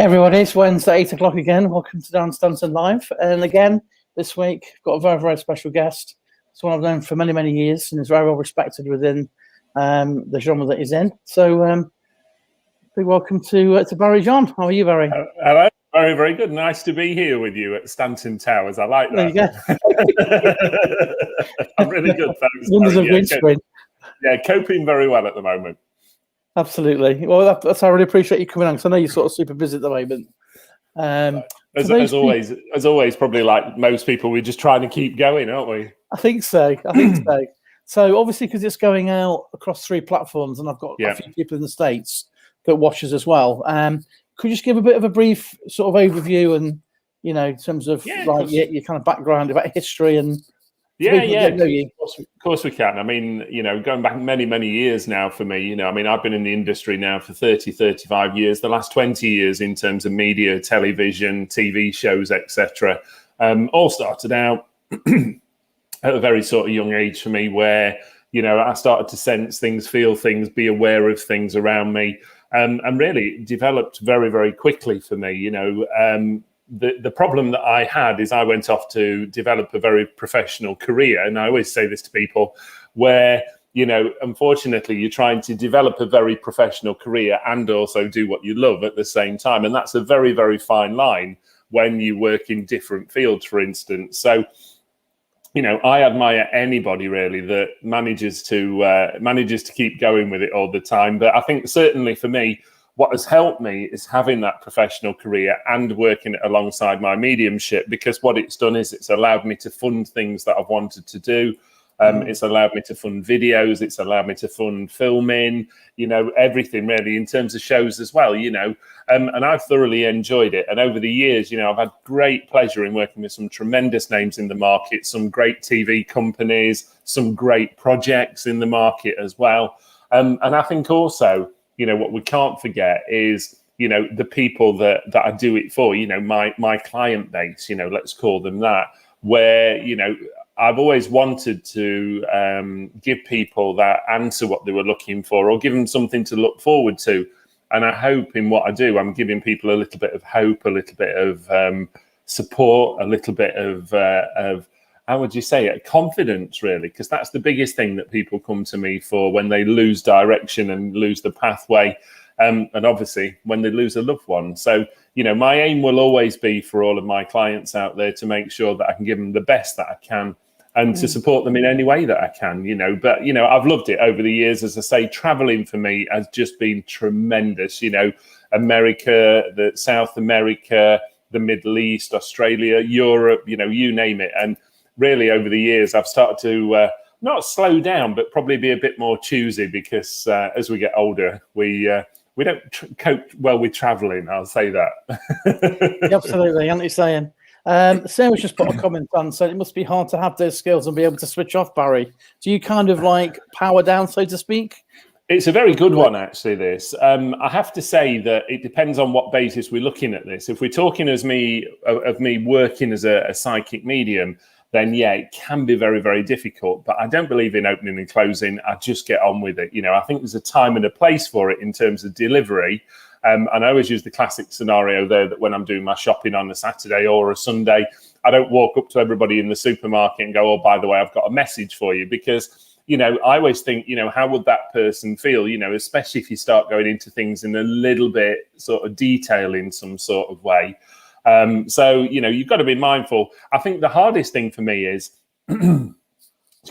Everyone, it's Wednesday, 8 o'clock again. Welcome to Dan Stanton Live. And again, this week, got a very, very special guest. Someone I've known for many, many years and is very well respected within the genre that he's in. So, big welcome to Barry John. How are you, Barry? Hello. Very, very good. Nice to be here with you at Stanton Towers. I like that. There you go. I'm really good, thanks. Wonders of windscreen. Yeah, coping very well at the moment. Absolutely. Well, that's I really appreciate you coming on, because I know you're sort of super busy at the moment. As always, probably like most people, we're just trying to keep going, aren't we? I think so. So obviously, because it's going out across 3 platforms, and I've got a few people in the States that watch us as well. Could you just give a bit of a brief sort of overview, and in terms of your kind of background about history and of course we can. I mean, going back many, many years now for me, I've been in the industry now for 35 years, the last 20 years in terms of media, television, TV shows, etc. All started out at a very sort of young age for me, where, I started to sense things, feel things, be aware of things around me, and really developed very, very quickly for me. The problem that I had is I went off to develop a very professional career. And I always say this to people, where, unfortunately, you're trying to develop a very professional career and also do what you love at the same time. And that's a very, very fine line when you work in different fields, for instance. So, I admire anybody really that manages to keep going with it all the time. But I think certainly for me, what has helped me is having that professional career and working alongside my mediumship, because what it's done is it's allowed me to fund things that I've wanted to do. It's allowed me to fund videos. It's allowed me to fund filming, everything really in terms of shows as well, and I've thoroughly enjoyed it. And over the years, I've had great pleasure in working with some tremendous names in the market, some great TV companies, some great projects in the market as well. And I think also, what we can't forget is, the people that I do it for, my client base, let's call them that, where, I've always wanted to give people that answer what they were looking for, or give them something to look forward to. And I hope in what I do, I'm giving people a little bit of hope, a little bit of support, a little bit of how would you say it, confidence, really, because that's the biggest thing that people come to me for when they lose direction and lose the pathway, and obviously when they lose a loved one. So, my aim will always be for all of my clients out there to make sure that I can give them the best that I can, and to support them in any way that I can, But, I've loved it over the years. As I say, traveling for me has just been tremendous, America, South America, the Middle East, Australia, Europe, you name it. And really over the years, I've started to not slow down, but probably be a bit more choosy, because as we get older, we don't cope well with traveling. I'll say that. Absolutely, I know what you're saying. Sarah's just put a comment on, so it must be hard to have those skills and be able to switch off, Barry. Do you kind of like power down, so to speak? It's a very good one, actually, this. I have to say that it depends on what basis we're looking at this. If we're talking of me working as a psychic medium, then it can be very, very difficult. But I don't believe in opening and closing. I just get on with it. I think there's a time and a place for it in terms of delivery. And I always use the classic scenario there, that when I'm doing my shopping on a Saturday or a Sunday, I don't walk up to everybody in the supermarket and go, oh, by the way, I've got a message for you. Because, I always think, how would that person feel, especially if you start going into things in a little bit sort of detail in some sort of way. So, you've got to be mindful. I think the hardest thing for me is,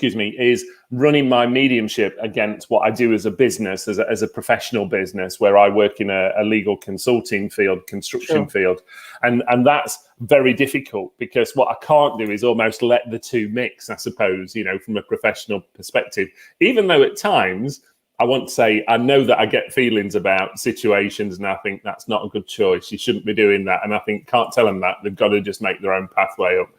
is running my mediumship against what I do as a business, as a professional business, where I work in a legal consulting field, construction field. And that's very difficult, because what I can't do is almost let the two mix, I suppose, from a professional perspective, even though at times I want to say, I know that I get feelings about situations and I think that's not a good choice. You shouldn't be doing that. And I think, can't tell them that. They've got to just make their own pathway up.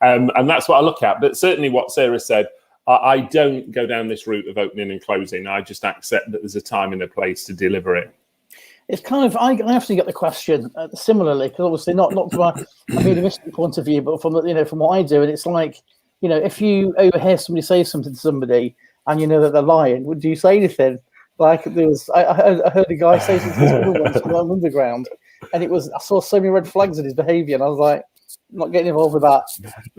And that's what I look at. But certainly what Sarah said, I don't go down this route of opening and closing. I just accept that there's a time and a place to deliver it. It's kind of, I often get the question similarly, because obviously not from a mediumistic point of view, but from from what I do. And it's like, if you overhear somebody say something to somebody and you know that they're lying, would you say anything? Like I heard a guy say something to someone once on Underground, and I saw so many red flags in his behaviour, and I was like, I'm not getting involved with that.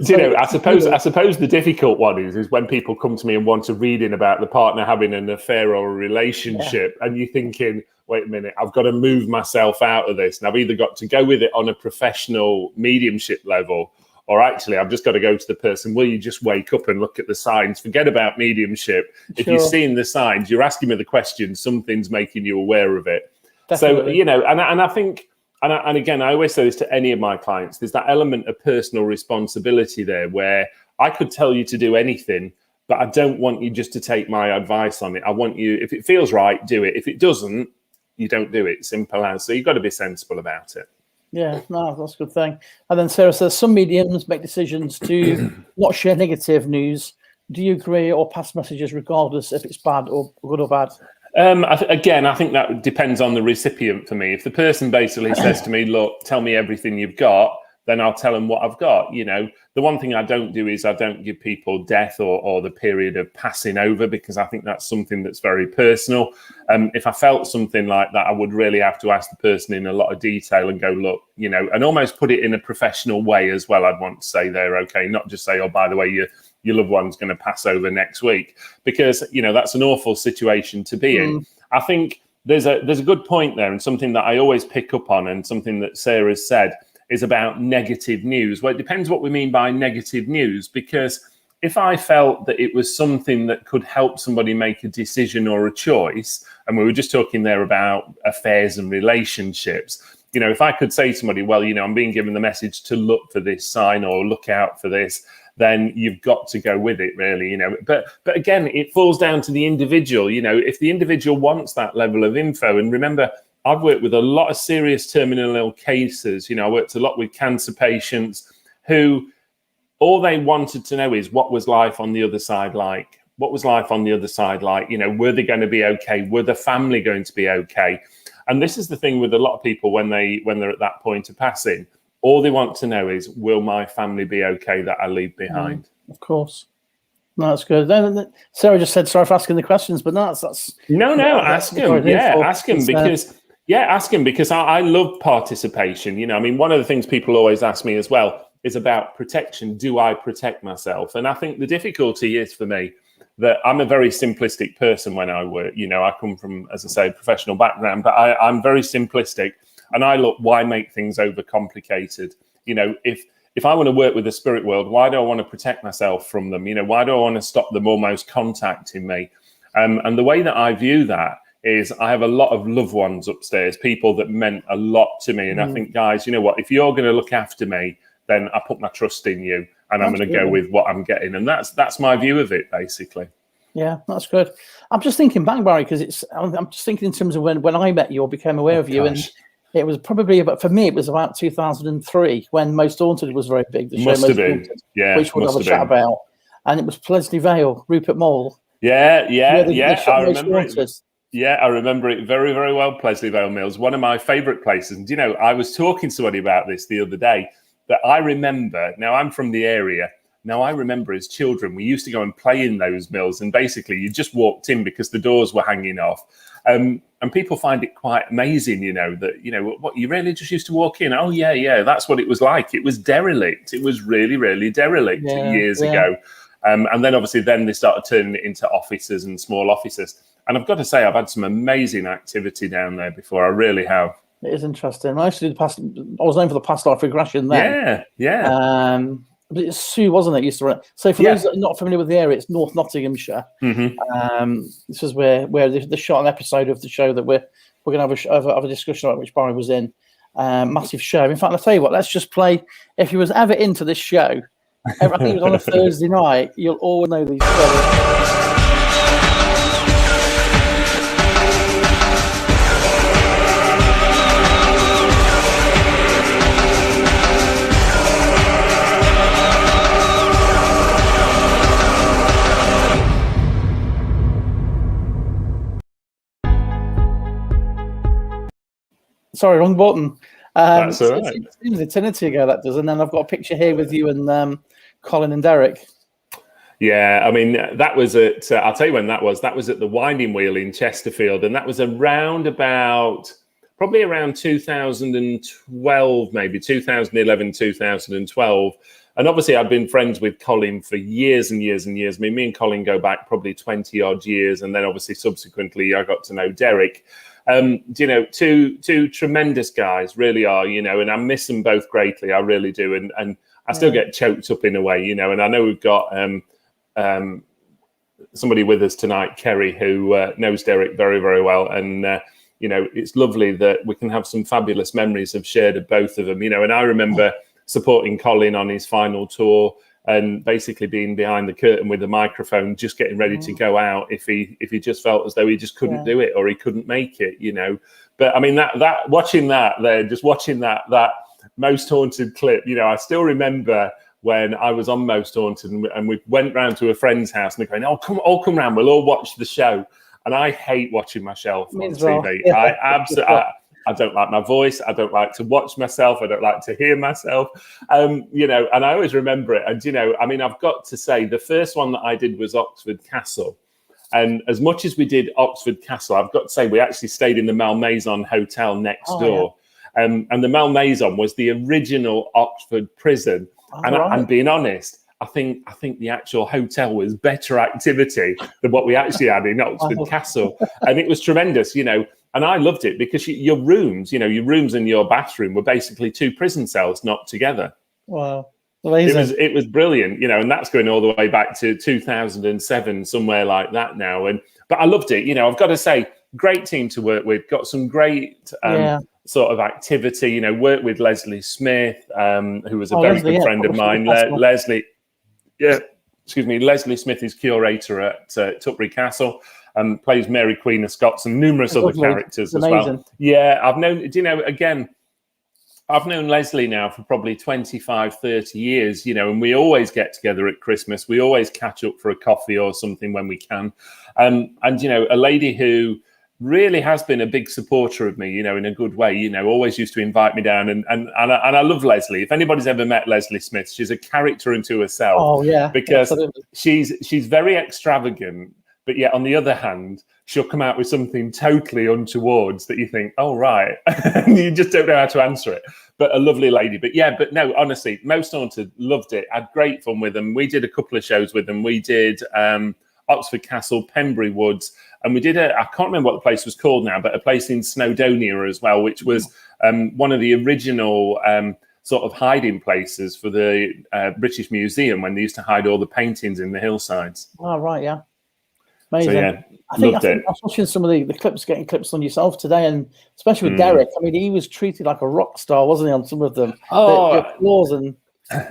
So, I suppose the difficult one is when people come to me and want to read in about the partner having an affair or a relationship, and you're thinking, wait a minute, I've got to move myself out of this, and I've either got to go with it on a professional mediumship level, or actually I've just got to go to the person, will you just wake up and look at the signs? Forget about mediumship. If you're seeing the signs, you're asking me the question, something's making you aware of it. Definitely. So, and I think, and again, I always say this to any of my clients, there's that element of personal responsibility there where I could tell you to do anything, but I don't want you just to take my advice on it. I want you, if it feels right, do it. If it doesn't, you don't do it. Simple as. So you've got to be sensible about it. Yeah, no, that's a good thing. And then Sarah says, some mediums make decisions to not share negative news. Do you agree, or pass messages regardless if it's bad or good or bad? Again, I think that depends on the recipient for me. If the person basically says to me, look, tell me everything you've got, then I'll tell them what I've got. The one thing I don't do is I don't give people death or the period of passing over, because I think that's something that's very personal. If I felt something like that, I would really have to ask the person in a lot of detail and go, look, and almost put it in a professional way as well. I'd want to say there, okay, not just say, oh, by the way, your loved one's going to pass over next week, because, that's an awful situation to be in. I think there's a good point there, and something that I always pick up on, and something that Sarah's said, is about negative news. Well, it depends what we mean by negative news, because if I felt that it was something that could help somebody make a decision or a choice, and we were just talking there about affairs and relationships, if I could say to somebody, well, I'm being given the message to look for this sign or look out for this, then you've got to go with it, really, But again, it falls down to the individual. If the individual wants that level of info, and remember, I've worked with a lot of serious terminal ill cases. I worked a lot with cancer patients who all they wanted to know is, what was life on the other side like? What was life on the other side like? Were they going to be okay? Were the family going to be okay? And this is the thing with a lot of people when they're at that point of passing. All they want to know is, will my family be okay that I leave behind? Of course. No, that's good. Sarah just said, sorry for asking the questions, but that's ask him. Ask him, because I love participation. One of the things people always ask me as well is about protection. Do I protect myself? And I think the difficulty is, for me, that I'm a very simplistic person when I work. I come from, as I say, a professional background, but I'm very simplistic, and I look, why make things overcomplicated? If I want to work with the spirit world, why do I want to protect myself from them? Why do I want to stop them almost contacting me? And the way that I view that is, I have a lot of loved ones upstairs, people that meant a lot to me. And I think, guys, you know what? If you're going to look after me, then I put my trust in you, and I'm going to go with what I'm getting. And that's my view of it, basically. Yeah, that's good. I'm just thinking back, Barry, because I'm just thinking in terms of when I met you or became aware of you. And it was probably for me, it was about 2003 when Most Haunted was very big. The must show have been. Yeah, which we'll have a chat about. And it was Plesley Vale, Rupert Mall. Yeah. I remember it. Yeah, I remember it very, very well. Plesley Vale Mills, one of my favourite places. And, I was talking to somebody about this the other day, that I remember, now I'm from the area, now I remember as children, we used to go and play in those mills, and basically you just walked in because the doors were hanging off. And people find it quite amazing, that, what, you really just used to walk in? Oh, yeah, that's what it was like. It was derelict. It was really, really derelict years ago. And then obviously they started turning it into offices and small offices. And I've got to say, I've had some amazing activity down there before. I really have. It is interesting. I actually I was known for the past life regression then. Yeah. But it's Sue, wasn't it? Used to run. So for those that are not familiar with the area, it's North Nottinghamshire. This is where they shot an episode of the show that we're going to have a discussion about, which Barry was in. Massive show. In fact, I'll tell you what. Let's just play. If you was ever into this show, I think it was on a Thursday night. You'll all know these stories. Sorry, wrong button. That's all right. It seems eternity ago, that does. And then I've got a picture here with you and Colin and Derek. Yeah, that was at, I'll tell you when that was. That was at the Winding Wheel in Chesterfield. And that was around about probably around 2012, maybe 2011, 2012. And obviously, I've been friends with Colin for years and years and years. I mean, me and Colin go back probably 20 odd years. And then obviously, subsequently, I got to know Derek. You know, two tremendous guys, really are, you know, and I miss them both greatly. I really do. And I still get choked up in a way, you know, and I know we've got somebody with us tonight, Kerry, who knows Derek very, very well. And, you know, it's lovely that we can have some fabulous memories of shared of both of them, you know, and I remember supporting Colin on his final tour and basically being behind the curtain with a microphone, just getting ready to go out if he just felt as though he just couldn't do it or he couldn't make it, you know. But I mean, that watching that there, just watching that Most Haunted clip, you know, I still remember when I was on Most Haunted and we went round to a friend's house and they're going, oh, come round, we'll all watch the show. And I hate watching myself on TV. Yeah. I absolutely, I don't like my voice. I don't like to watch myself. I don't like to hear myself. You know, and I always remember it. And, you know, I mean, I've got to say, the first one that I did was Oxford Castle. And as much as we did Oxford Castle, I've got to say, we actually stayed in the Malmaison Hotel next door. Yeah. And the Malmaison was the original Oxford prison. And I'm being honest, I think the actual hotel was better activity than what we actually had in Oxford Castle. And it was tremendous, you know. And I loved it because your rooms, you know, your rooms and your bathroom were basically two prison cells knocked together. Wow. Amazing. It was brilliant, you know, and that's going all the way back to 2007, somewhere like that now. But I loved it. You know, I've got to say, great team to work with, got some great sort of activity, you know, worked with Leslie Smith, who was a very good friend of mine. Leslie Smith is curator at Tutbury Castle. Plays Mary Queen of Scots and numerous other characters as well. Yeah, I've known Leslie now for probably 25, 30 years, you know, and we always get together at Christmas. We always catch up for a coffee or something when we can. And, you know, a lady who really has been a big supporter of me, you know, in a good way, you know, always used to invite me down. And I love Leslie. If anybody's ever met Leslie Smith, she's a character unto herself. Oh, yeah. Because she's very extravagant. But yet, on the other hand, she'll come out with something totally untowards that you think, oh, right. And you just don't know how to answer it. But a lovely lady. But yeah, but no, honestly, Most Haunted, loved it. Had great fun with them. We did a couple of shows with them. We did Oxford Castle, Pembury Woods. And we did I can't remember what the place was called now, but a place in Snowdonia as well, which was one of the original sort of hiding places for the British Museum when they used to hide all the paintings in the hillsides. Oh, right, yeah. Amazing. So, yeah, I think I was watching some of the clips, getting clips on yourself today, and especially with Derek. I mean, he was treated like a rock star, wasn't he, on some of them? Oh, the applause and...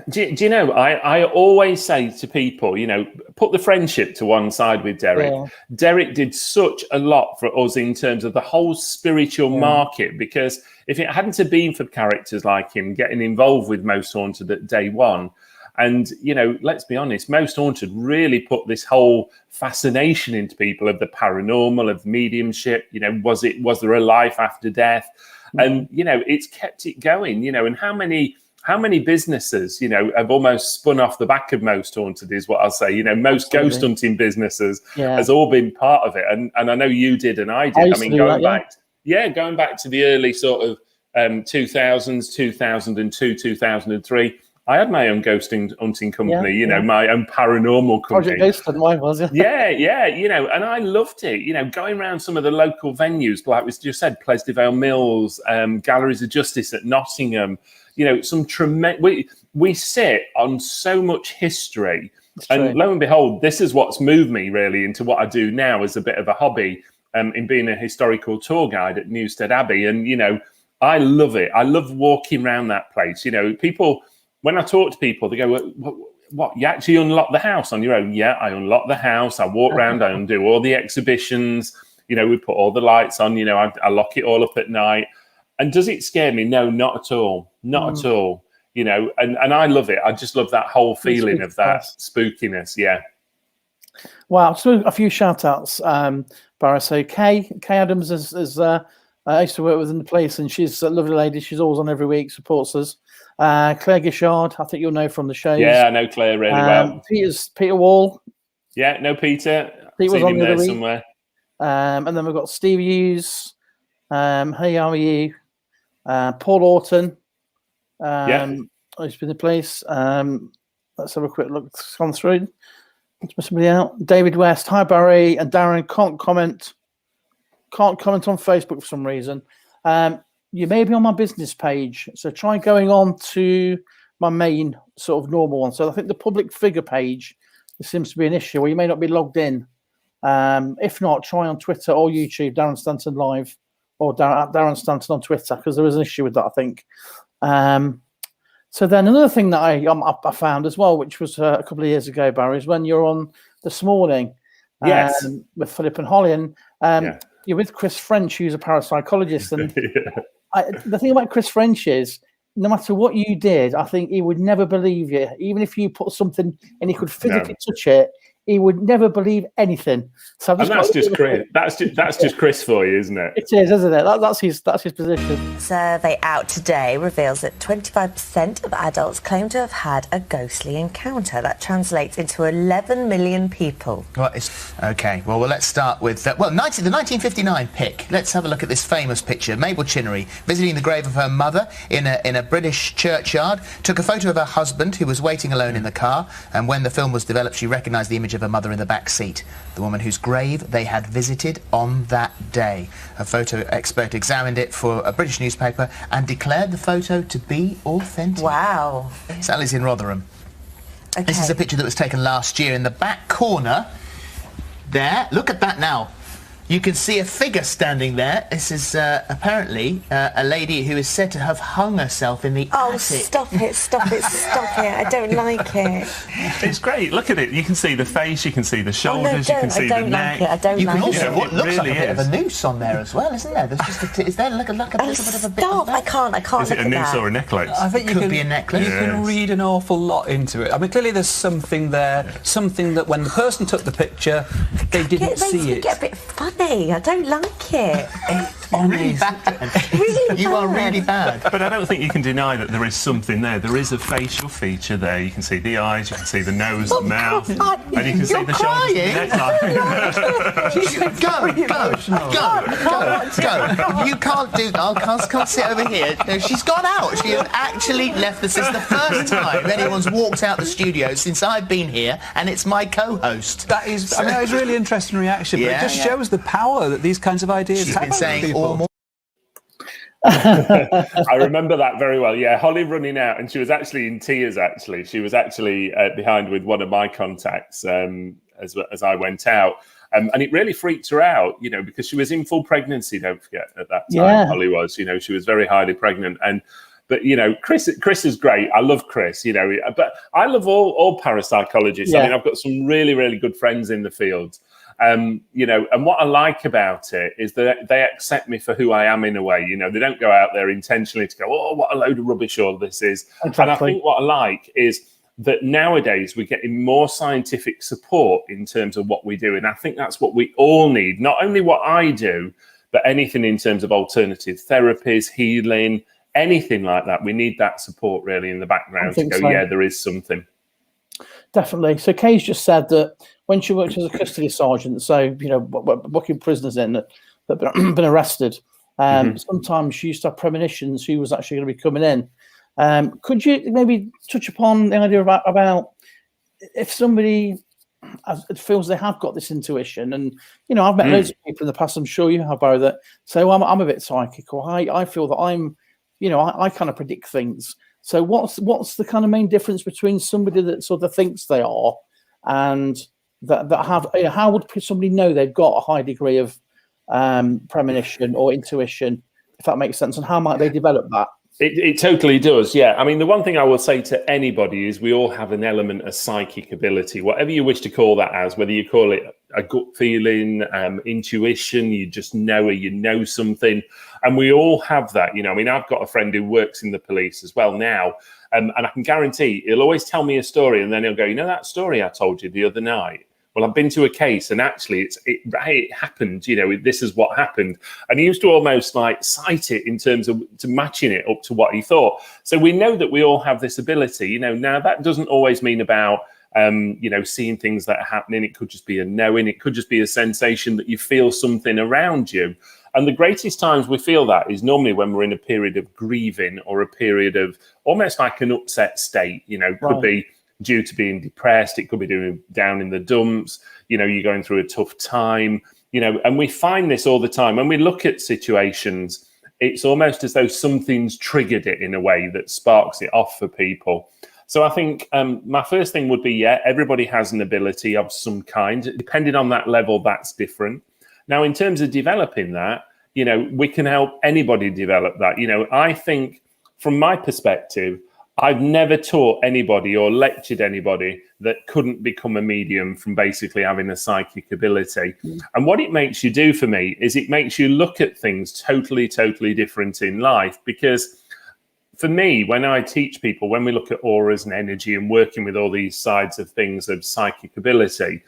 Do you know, I always say to people, you know, put the friendship to one side with Derek. Yeah. Derek did such a lot for us in terms of the whole spiritual market, because if it hadn't have been for characters like him getting involved with Most Haunted at day one, and, you know, let's be honest, Most Haunted really put this whole fascination into people of the paranormal, of mediumship. You know, was there a life after death? And, you know, it's kept it going, you know, and how many businesses, you know, have almost spun off the back of Most Haunted is what I'll say. You know, most ghost hunting businesses has all been part of it. And I know you did and I did. I mean, going back to the early sort of 2000s, 2002, 2003, I had my own ghost hunting company, you know, my own paranormal company. Project Ghost, mine was, yeah, you know, and I loved it, you know, going around some of the local venues, like we just said, Pleasdale Mills, Galleries of Justice at Nottingham, you know, some tremendous, we sit on so much history. And lo and behold, this is what's moved me really into what I do now as a bit of a hobby, in being a historical tour guide at Newstead Abbey. And, you know, I love it. I love walking around that place. You know, people... When I talk to people, they go, what, you actually unlock the house on your own? Yeah, I unlock the house. I walk around, I undo all the exhibitions. You know, we put all the lights on, you know, I lock it all up at night. And does it scare me? No, not at all. Not at all. You know, and I love it. I just love that whole feeling of that spookiness. Yeah. Wow. So a few shout outs, Barra. So Kay Adams is I used to work with in the place, and she's a lovely lady. She's always on every week, supports us. Claire Gishard, I think you'll know from the shows. Yeah, I know Claire really well. Peter Wall. Yeah, no Peter. Pete was on the there other week. Somewhere. And then we've got Steve Hughes, Hey, how are you? Paul Orton. Who's been in place. Let's have a quick look. It's gone through. Somebody out. David West. Hi, Barry and Darren. Can't comment on Facebook for some reason. You may be on my business page, so try going on to my main sort of normal one. So I think the public figure page, there seems to be an issue where you may not be logged in. If not, try on Twitter or YouTube, Darren Stanton Live, or Darren Stanton on Twitter, because there is an issue with that, I think. So then another thing that I found as well, which was a couple of years ago, Barry, is when you're on This Morning with Philip and Holly, and you're with Chris French, who's a parapsychologist. And the thing about Chris French is, no matter what you did, I think he would never believe you. Even if you put something and he could physically touch it, he would never believe anything. So that's just Chris. That's just Chris for you, isn't it? It is, isn't it? That's his position. Survey out today reveals that 25% of adults claim to have had a ghostly encounter. That translates into 11 million people. Well, okay. Well, let's start with the 1959 pic. Let's have a look at this famous picture. Mabel Chinnery visiting the grave of her mother in a British churchyard. Took a photo of her husband, who was waiting alone in the car. And when the film was developed, she recognised the image of her mother in the back seat, the woman whose grave they had visited on that day. A photo expert examined it for a British newspaper and declared the photo to be authentic. Wow. Sally's in Rotherham. Okay. This is a picture that was taken last year in the back corner. There, look at that now. You can see a figure standing there. This is apparently a lady who is said to have hung herself in the attic. Oh, stop it, stop it, stop it. I don't like it. It's great. Look at it. You can see the face, you can see the shoulders, you can see the neck. I don't like it. You can also, what looks like a bit of a noose on there as well, isn't there? There's just is there like a little bit of a bit of that? I can't Is it a noose or a necklace? I think it could be a necklace. You can read an awful lot into it. I mean, clearly there's something there, something that when the person took the picture, they didn't see it. It get a bit funny. I don't like it. Really bad. You are really bad. But I don't think you can deny that there is something there. There is a facial feature there. You can see the eyes, you can see the nose, the mouth, and you can see the shoulders and the neckline. Go. You can't do that. I can't sit over here. No, she's gone out. She has actually left. This is the first time anyone's walked out the studio since I've been here, and it's my co-host. That is, I mean, that is really interesting reaction, but it just shows the power that these kinds of ideas have. She's been saying all morning. I remember that very well. Yeah, Holly running out, and she was actually in tears. Actually, she was actually behind with one of my contacts as I went out, and it really freaked her out, you know, because she was in full pregnancy. Don't forget at that time, yeah. Holly was, you know, she was very highly pregnant, but you know, Chris is great. I love Chris, you know, but I love all parapsychologists. Yeah. I mean, I've got some really, really good friends in the field. You know, and what I like about it is that they accept me for who I am in a way. You know, they don't go out there intentionally to go, oh, what a load of rubbish all this is. Exactly. And I think what I like is that nowadays we're getting more scientific support in terms of what we do. And I think that's what we all need. Not only what I do, but anything in terms of alternative therapies, healing, anything like that. We need that support really in the background to go, yeah, there is something. Definitely. So Kay's just said that when she worked as a custody sergeant, so, you know, booking prisoners in that have been arrested, sometimes she used to have premonitions who was actually going to be coming in. Could you maybe touch upon the idea about if somebody feels they have got this intuition? And, you know, I've met loads of people in the past, I'm sure you have, Barry, that say, well, I'm a bit psychic, or I feel that I'm, you know, I kind of predict things. So what's the kind of main difference between somebody that sort of thinks they are and that have, you know, how would somebody know they've got a high degree of premonition or intuition, if that makes sense, and how might they develop that? It totally does, yeah. I mean, the one thing I will say to anybody is we all have an element of psychic ability, whatever you wish to call that as, whether you call it a gut feeling, intuition, you just know or you know something. And we all have that, you know. I mean, I've got a friend who works in the police as well now, and I can guarantee he'll always tell me a story and then he'll go, you know that story I told you the other night? Well, I've been to a case and actually it happened, you know, this is what happened. And he used to almost like cite it in terms of to matching it up to what he thought. So we know that we all have this ability, you know. Now that doesn't always mean about, you know, seeing things that are happening. It could just be a knowing. It could just be a sensation that you feel something around you. And the greatest times we feel that is normally when we're in a period of grieving or a period of almost like an upset state. Could be due to being depressed. It could be down in the dumps. You're going through a tough time, and we find this all the time. When we look at situations, it's almost as though something's triggered it in a way that sparks it off for people. So I think my first thing would be, everybody has an ability of some kind. Depending on that level, that's different. Now, in terms of developing that, we can help anybody develop that. I think from my perspective, I've never taught anybody or lectured anybody that couldn't become a medium from basically having a psychic ability. And what it makes you do for me is it makes you look at things totally, totally different in life. Because for me, when I teach people, when we look at auras and energy and working with all these sides of things of psychic ability,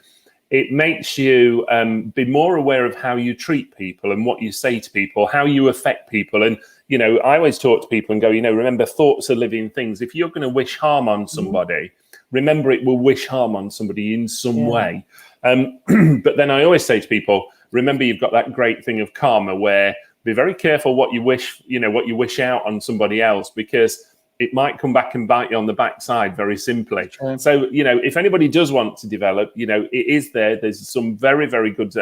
it makes you be more aware of how you treat people and what you say to people, how you affect people. And, I always talk to people and go, remember, thoughts are living things. If you're going to wish harm on somebody, remember it will wish harm on somebody in some way. But then I always say to people, remember, you've got that great thing of karma where be very careful what you wish, what you wish out on somebody else, because it might come back and bite you on the backside, very simply. So, if anybody does want to develop, it is there. There's some very, very good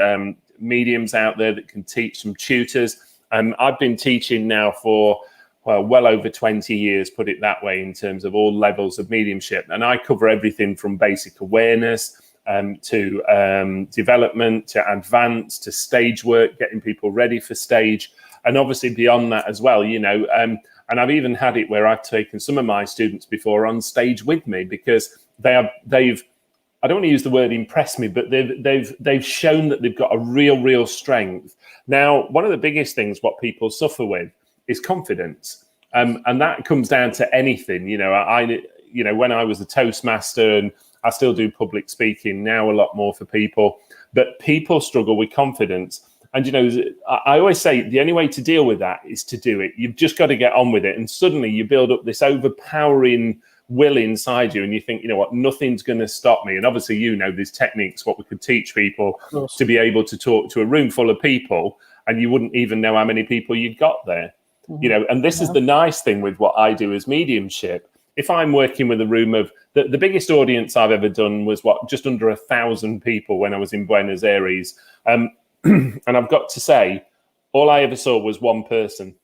mediums out there that can teach, some tutors. I've been teaching now for, well over 20 years, put it that way, in terms of all levels of mediumship. And I cover everything from basic awareness to development, to advanced, to stage work, getting people ready for stage. And obviously beyond that as well, and I've even had it where I've taken some of my students before on stage with me, because they've I don't want to use the word impress me, but they've shown that they've got a real strength. Now, one of the biggest things what people suffer with is confidence, and that comes down to anything. When I was a Toastmaster, and I still do public speaking now a lot more for people, but people struggle with confidence. And, I always say the only way to deal with that is to do it. You've just got to get on with it. And suddenly you build up this overpowering will inside you, and you think, nothing's going to stop me. And obviously, there's techniques, what we could teach people to be able to talk to a room full of people, and you wouldn't even know how many people you'd got there. And this is the nice thing with what I do as mediumship. If I'm working with a room of the biggest audience I've ever done was just under 1,000 people when I was in Buenos Aires. And I've got to say, all I ever saw was one person,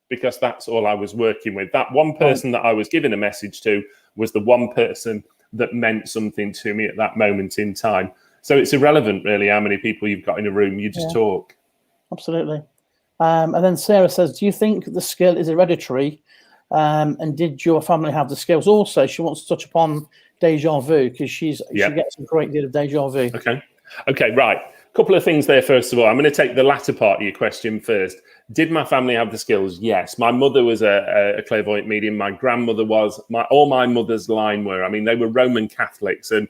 because that's all I was working with. That one person that I was giving a message to was the one person that meant something to me at that moment in time. So it's irrelevant, really, how many people you've got in a room. You just talk. Absolutely. And then Sarah says, do you think the skill is hereditary? And did your family have the skills? Also, she wants to touch upon deja vu, because she gets a great deal of deja vu. Okay, right. Couple of things there. First of all, I'm going to take the latter part of your question first. Did my family have the skills? Yes. My mother was a clairvoyant medium. My grandmother was. All my mother's line were. I mean, they were Roman Catholics, and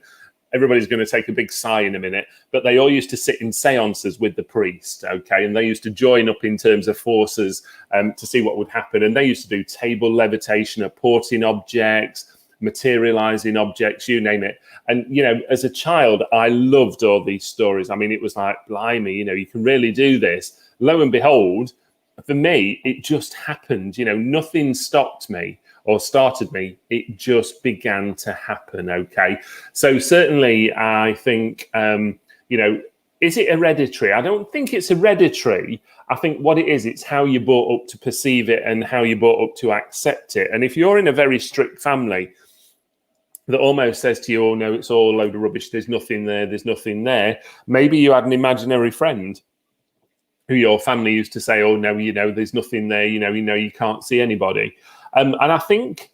everybody's going to take a big sigh in a minute, but they all used to sit in seances with the priest, okay? And they used to join up in terms of forces to see what would happen. And they used to do table levitation, apporting objects, materializing objects, you name it. And, as a child, I loved all these stories. I mean, it was like, blimey, you can really do this. Lo and behold, for me, it just happened. Nothing stopped me or started me. It just began to happen, okay? So certainly, I think, is it hereditary? I don't think it's hereditary. I think what it is, it's how you're brought up to perceive it and how you're brought up to accept it. And if you're in a very strict family that almost says to you, oh, no, it's all a load of rubbish, there's nothing there, maybe you had an imaginary friend who your family used to say, oh, no, there's nothing there, you can't see anybody. And I think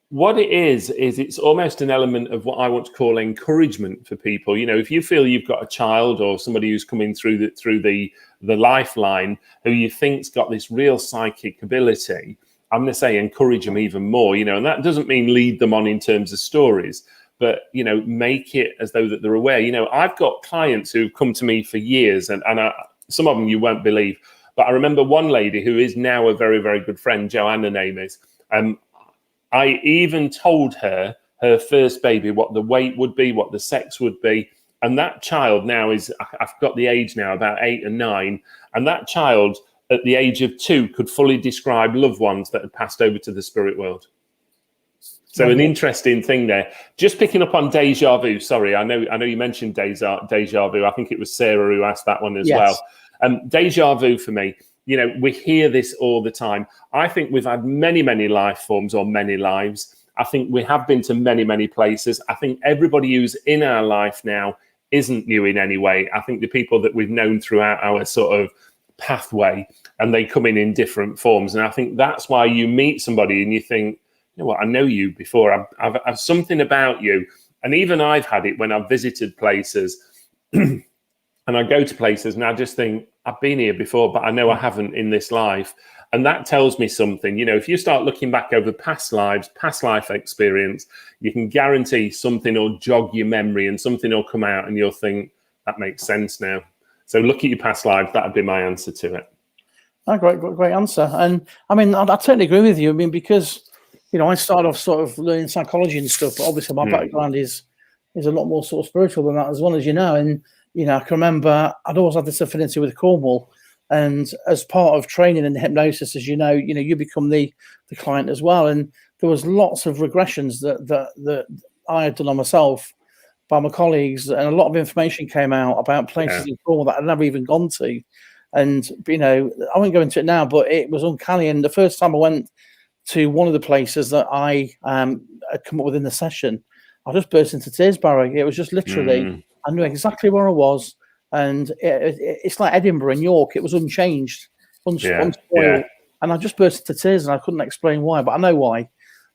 what it is it's almost an element of what I want to call encouragement for people. If you feel you've got a child or somebody who's coming through the lifeline who you think's got this real psychic ability, I'm going to say encourage them even more, and that doesn't mean lead them on in terms of stories, but, make it as though that they're aware. I've got clients who've come to me for years, and some of them you won't believe, but I remember one lady who is now a very, very good friend, Joanne, her name is. I even told her first baby, what the weight would be, what the sex would be. And that child now I've got the age now, about 8 or 9, and that child at the age of 2 could fully describe loved ones that had passed over to the spirit world. So an interesting thing there. Just picking up on déjà vu. Sorry, I know you mentioned déjà vu. I think it was Sarah who asked that one as well. Déjà vu for me, you know, we hear this all the time. I think we've had many, many life forms or many lives. I think we have been to many, many places. I think everybody who's in our life now isn't new in any way. I think the people that we've known throughout our sort of pathway, and they come in different forms. And I think that's why you meet somebody and you think, you know what, I know you before. I've something about you. And even I've had it when I've visited places and I go to places and I just think, I've been here before, but I know I haven't in this life. And that tells me something. You know, if you start looking back over past lives, past life experience, you can guarantee something will jog your memory and something will come out and you'll think, that makes sense now. So look at your past lives. That would be my answer to it. Oh, great answer. And I mean, I totally agree with you. I mean, because, you know, I started off sort of learning psychology and stuff, but obviously my background is a lot more sort of spiritual than that as well, as you know. And, you know, I can remember I'd always had this affinity with Cornwall. And as part of training in hypnosis, as you know, you become the client as well. And there was lots of regressions that I had done on myself by my colleagues, and a lot of information came out about places in Cornwall that I'd never even gone to. And, you know, I won't go into it now, but it was uncanny. And the first time I went to one of the places that I had come up with in the session, I just burst into tears, Barry. It was just literally, I knew exactly where I was. And it's like Edinburgh and York. It was unchanged, unspoiled. And I just burst into tears and I couldn't explain why, but I know why.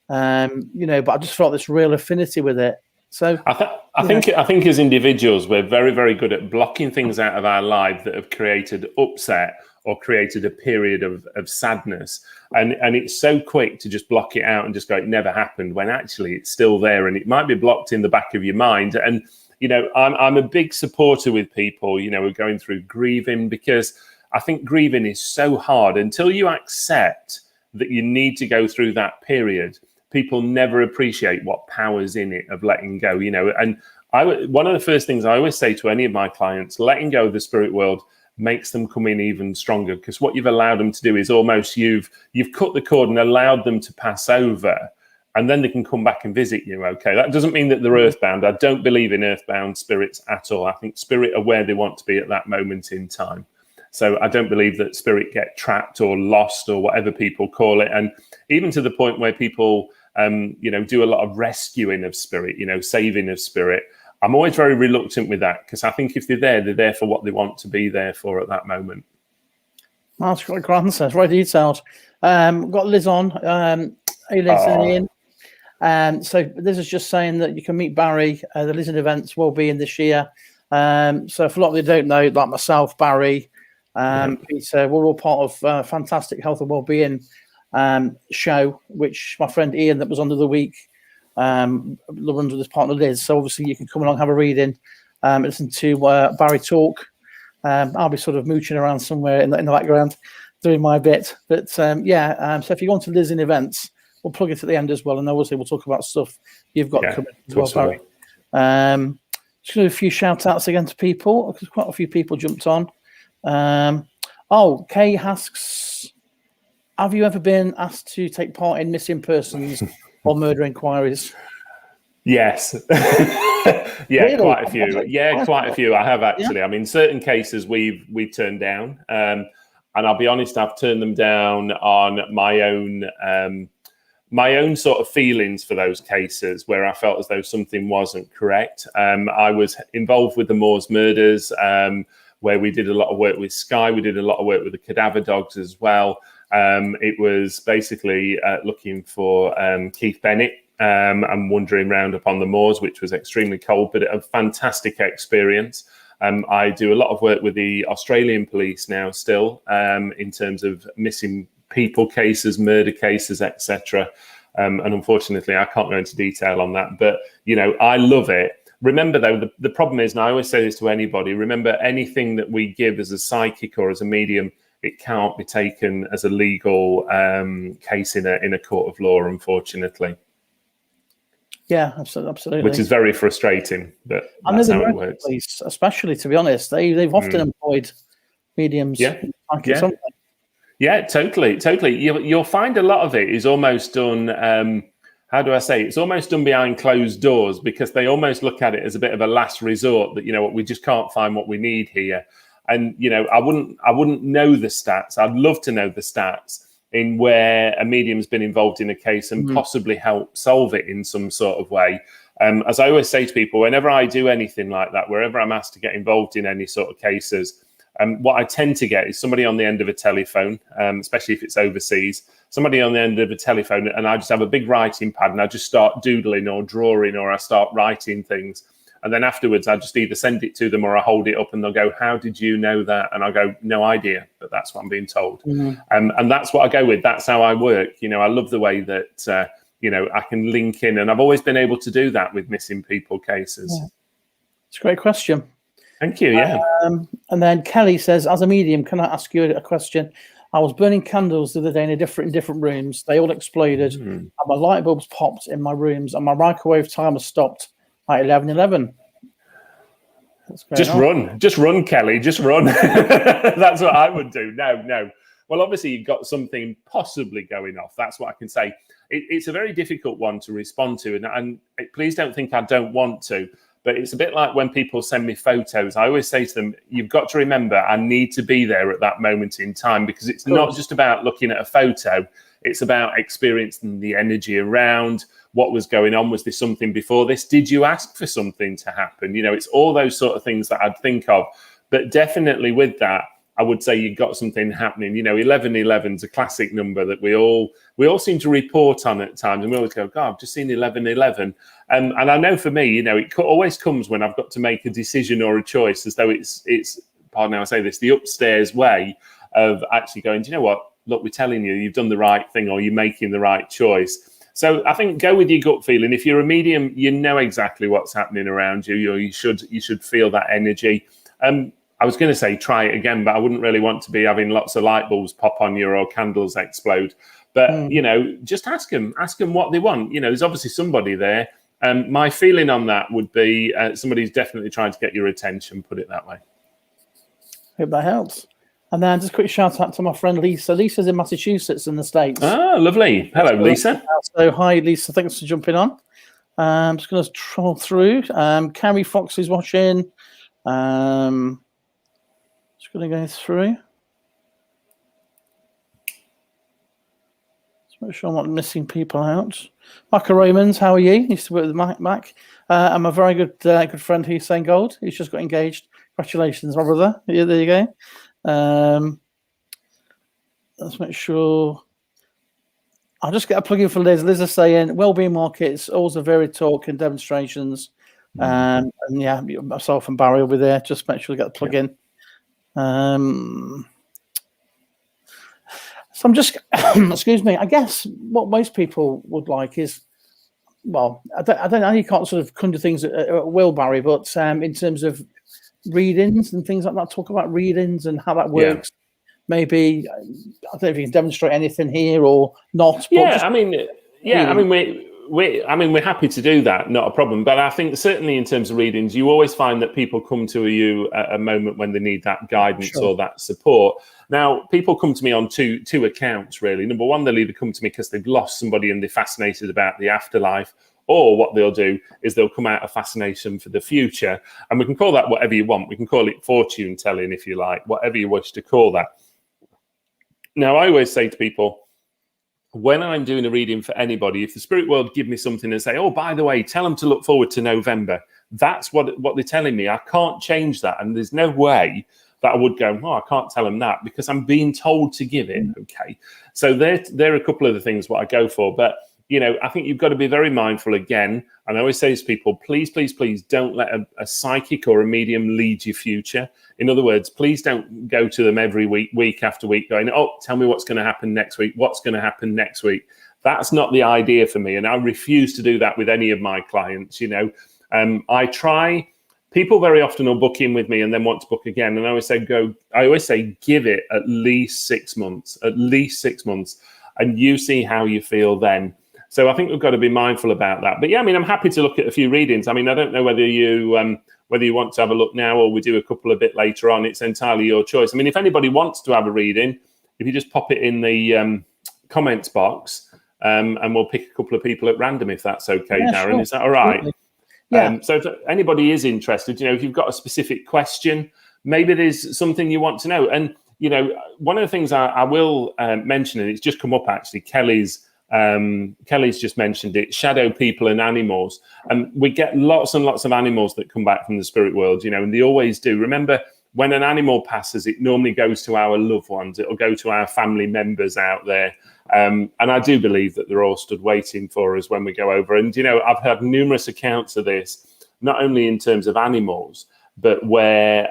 You know, but I just felt this real affinity with it. So I think as individuals, we're very, very good at blocking things out of our life that have created upset or created a period of sadness. And it's so quick to just block it out and just go, it never happened, when actually it's still there and it might be blocked in the back of your mind. And, you know, I'm a big supporter with people, you know, who are going through grieving, because I think grieving is so hard. Until you accept that you need to go through that period, people never appreciate what power's in it of letting go, you know. And one of the first things I always say to any of my clients, letting go of the spirit world makes them come in even stronger, because what you've allowed them to do is almost you've cut the cord and allowed them to pass over, and then they can come back and visit you. Okay, that doesn't mean that they're earthbound. I don't believe in earthbound spirits at all. I think spirit are where they want to be at that moment in time. So I don't believe that spirit get trapped or lost or whatever people call it. And even to the point where people you know, do a lot of rescuing of spirit, you know, saving of spirit. I'm always very reluctant with that, because I think if they're there for what they want to be there for at that moment. That's great answer. It's very detailed. We've got Liz on. Hey, Liz, so this is just saying that you can meet Barrie. The Liz events will be in this year. So for a lot of you don't know, like myself, Barrie, Peter, we're all part of Fantastic Health and Wellbeing show, which my friend Ian that was on the other week runs with his partner Liz. So obviously you can come along, have a reading, listen to Barrie talk. I'll be sort of mooching around somewhere in the background doing my bit. But so if you go on to Liz in events, we'll plug it at the end as well, and obviously we'll talk about stuff you've got coming as well, Barrie. Just going to do a few shout outs again to people, because quite a few people jumped on. Kay asks, have you ever been asked to take part in missing persons or murder inquiries? Yes. Really? Quite a few. Yeah, quite a few. I have actually. Yeah. I mean, certain cases we've turned down. And I'll be honest, I've turned them down on my own sort of feelings for those cases where I felt as though something wasn't correct. I was involved with the Moors murders, where we did a lot of work with Sky. We did a lot of work with the cadaver dogs as well. It was basically looking for Keith Bennett and wandering around upon the moors, which was extremely cold, but a fantastic experience. I do a lot of work with the Australian police now still in terms of missing people cases, murder cases, etc. And unfortunately, I can't go into detail on that, but, you know, I love it. Remember, though, the problem is, and I always say this to anybody, remember, anything that we give as a psychic or as a medium, it can't be taken as a legal case in a court of law, unfortunately. Yeah, absolutely. Which is very frustrating, but that's how it works. Police, especially, to be honest, they've often employed mediums. Yeah, Something. Yeah, totally. You'll find a lot of it is almost done. How do I say? It's almost done behind closed doors, because they almost look at it as a bit of a last resort. That, you know what, we just can't find what we need here. And, you know, I wouldn't know the stats. I'd love to know the stats in where a medium's been involved in a case and possibly help solve it in some sort of way. As I always say to people, whenever I do anything like that, wherever I'm asked to get involved in any sort of cases, what I tend to get is somebody on the end of a telephone, especially if it's overseas, somebody on the end of a telephone, and I just have a big writing pad and I just start doodling or drawing, or I start writing things. And then afterwards, I just either send it to them or I hold it up and they'll go, "How did you know that?" And I go, "No idea, but that's what I'm being told." And that's what I go with. That's how I work. You know, I love the way that, you know, I can link in. And I've always been able to do that with missing people cases. Yeah. It's a great question. Thank you, yeah. And then Kelly says, as a medium, can I ask you a question? I was burning candles the other day in different rooms. They all exploded. And my light bulbs popped in my rooms and my microwave timer stopped at 11:11. Just run, Kelly, just run. That's what I would do. No. Well, obviously you've got something possibly going off. That's what I can say. It's a very difficult one to respond to. And please don't think I don't want to, but it's a bit like when people send me photos. I always say to them, you've got to remember, I need to be there at that moment in time, because it's not just about looking at a photo. It's about experiencing the energy around. What was going on? Was there something before this? Did you ask for something to happen? You know, it's all those sort of things that I'd think of. But definitely with that, I would say you've got something happening. You know, 11:11 is a classic number that we all seem to report on at times, and we always go, "God, I've just seen 11:11." And I know for me, you know, it always comes when I've got to make a decision or a choice, as though it's pardon how I say this, the upstairs way of actually going, "Do you know what? Look, we're telling you, you've done the right thing, or you're making the right choice." So I think go with your gut feeling. If you're a medium, you know exactly what's happening around you. You should feel that energy. I was going to say try it again, but I wouldn't really want to be having lots of light bulbs pop on you or candles explode. But, you know, just ask them what they want. You know, there's obviously somebody there. My feeling on that would be somebody's definitely trying to get your attention, put it that way. Hope that helps. And then just a quick shout out to my friend Lisa. Lisa's in Massachusetts in the States. Ah, lovely. Hello, Lisa. So hi, Lisa. Thanks for jumping on. I'm just going to troll through. Carrie Fox is watching. Just going to go through. Let's make sure I'm not missing people out. Michael Romans, how are you? Used to work with Mac. I'm a very good friend, Hussein Gold. He's just got engaged. Congratulations, my brother. Yeah, there you go. Let's make sure. I'll just get a plug in for Liz. Liz is saying, wellbeing markets, always a varied talk and demonstrations. And yeah, myself and Barry will be there. Just make sure we get the plug in. So I'm just, excuse me, I guess what most people would like is, well, I don't know, you can't sort of conjure things at will, Barry, but in terms of readings and things like that, talk about readings and how that works. Yeah. Maybe, I don't know if you can demonstrate anything here or not. Yeah, we're happy to do that, not a problem. But I think certainly in terms of readings, you always find that people come to you at a moment when they need that guidance or that support. Now, people come to me on two accounts, really. Number one, they'll either come to me because they've lost somebody and they're fascinated about the afterlife, or what they'll do is they'll come out of fascination for the future. And we can call that whatever you want. We can call it fortune telling, if you like, whatever you wish to call that. Now, I always say to people, when I'm doing a reading for anybody, if the spirit world give me something and say, oh, by the way, tell them to look forward to November, that's what they're telling me. I can't change that. And there's no way that I would go, oh, I can't tell them that because I'm being told to give it. Okay. So there are a couple of the things what I go for. But, you know, I think you've got to be very mindful again. And I always say to people, please, please, please don't let a psychic or a medium lead your future. In other words, please don't go to them every week after week going, oh, tell me what's going to happen next week. What's going to happen next week? That's not the idea for me. And I refuse to do that with any of my clients. You know, I try. People very often will book in with me and then want to book again. And I always say, give it at least 6 months, and you see how you feel then. So I think we've got to be mindful about that. But yeah, I mean, I'm happy to look at a few readings. I mean, I don't know whether you want to have a look now or we do a couple a bit later on. It's entirely your choice. I mean, if anybody wants to have a reading, if you just pop it in the comments box, and we'll pick a couple of people at random if that's okay, yeah, Darren. sure. Is that all right? Absolutely. Yeah. So if anybody is interested, if you've got a specific question, maybe there's something you want to know. And, one of the things I will mention, and it's just come up actually, Kelly's just mentioned it, shadow people and animals. And we get lots and lots of animals that come back from the spirit world, and they always do. Remember, when an animal passes, it normally goes to our loved ones. It'll go to our family members out there. And I do believe that they're all stood waiting for us when we go over. And, I've had numerous accounts of this, not only in terms of animals, but where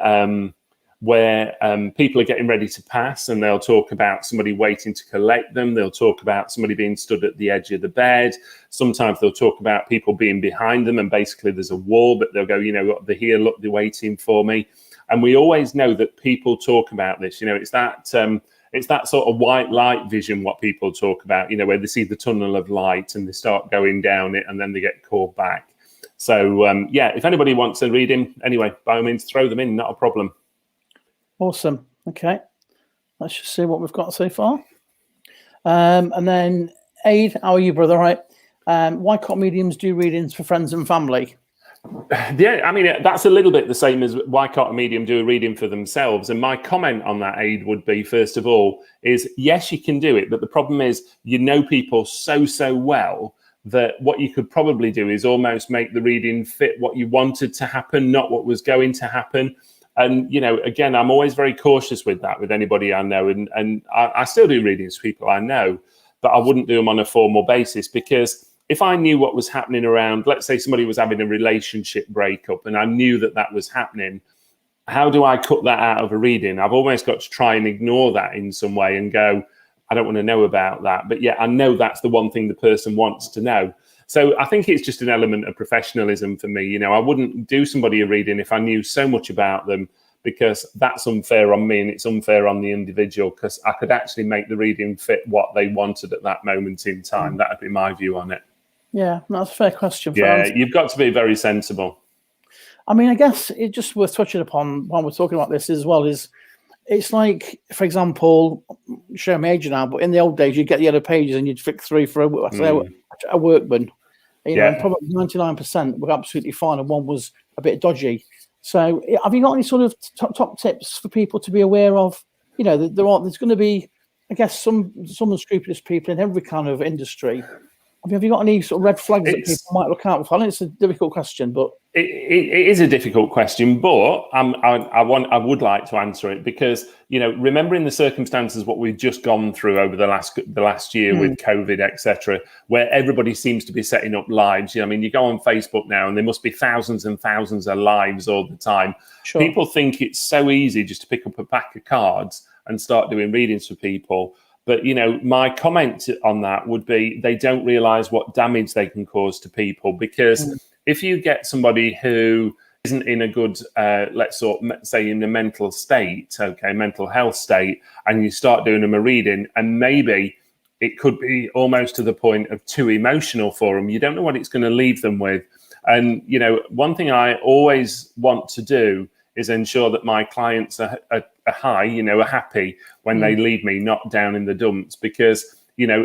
people are getting ready to pass and they'll talk about somebody waiting to collect them. They'll talk about somebody being stood at the edge of the bed. Sometimes they'll talk about people being behind them and basically there's a wall, but they'll go, they're here, look, they're waiting for me. And we always know that people talk about this. It's that sort of white light vision, what people talk about, where they see the tunnel of light and they start going down it and then they get called back. So, if anybody wants to read him, anyway, by all means, throw them in, not a problem. Awesome. Okay. Let's just see what we've got so far. And then, Aid, how are you, brother? Right. Why can't mediums do readings for friends and family? Yeah, I mean, that's a little bit the same as why can't a medium do a reading for themselves? And my comment on that, Aid, would be, first of all, is yes, you can do it. But the problem is, people so well that what you could probably do is almost make the reading fit what you wanted to happen, not what was going to happen. And, again, I'm always very cautious with that, with anybody I know. And I still do readings for people I know, but I wouldn't do them on a formal basis because if I knew what was happening around, let's say somebody was having a relationship breakup and I knew that was happening, how do I cut that out of a reading? I've almost got to try and ignore that in some way and go, I don't want to know about that. But yeah, I know that's the one thing the person wants to know. So I think it's just an element of professionalism for me. I wouldn't do somebody a reading if I knew so much about them because that's unfair on me and it's unfair on the individual because I could actually make the reading fit what they wanted at that moment in time. That would be my view on it. Yeah, that's a fair question. You've got to be very sensible. I mean, I guess it's just worth touching upon while we're talking about this as well is it's like, for example, show me age now, but in the old days, you'd get the yellow pages and you'd flick through for a workman. And probably 99% were absolutely fine and one was a bit dodgy. So have you got any sort of top tips for people to be aware of? There's going to be, I guess, some unscrupulous people in every kind of industry. Have you got any sort of red flags that people might look out for? I know it's a difficult question, but it is a difficult question. But I would like to answer it because remembering the circumstances what we've just gone through over the last year with COVID, etc., where everybody seems to be setting up lives. I mean, you go on Facebook now, and there must be thousands and thousands of lives all the time. Sure. People think it's so easy just to pick up a pack of cards and start doing readings for people. But, my comment on that would be they don't realize what damage they can cause to people because if you get somebody who isn't in a good, let's say in a mental state, mental health state, and you start doing them a reading and maybe it could be almost to the point of too emotional for them. You don't know what it's going to leave them with. And, one thing I always want to do is ensure that my clients are happy when they leave me, not down in the dumps. Because,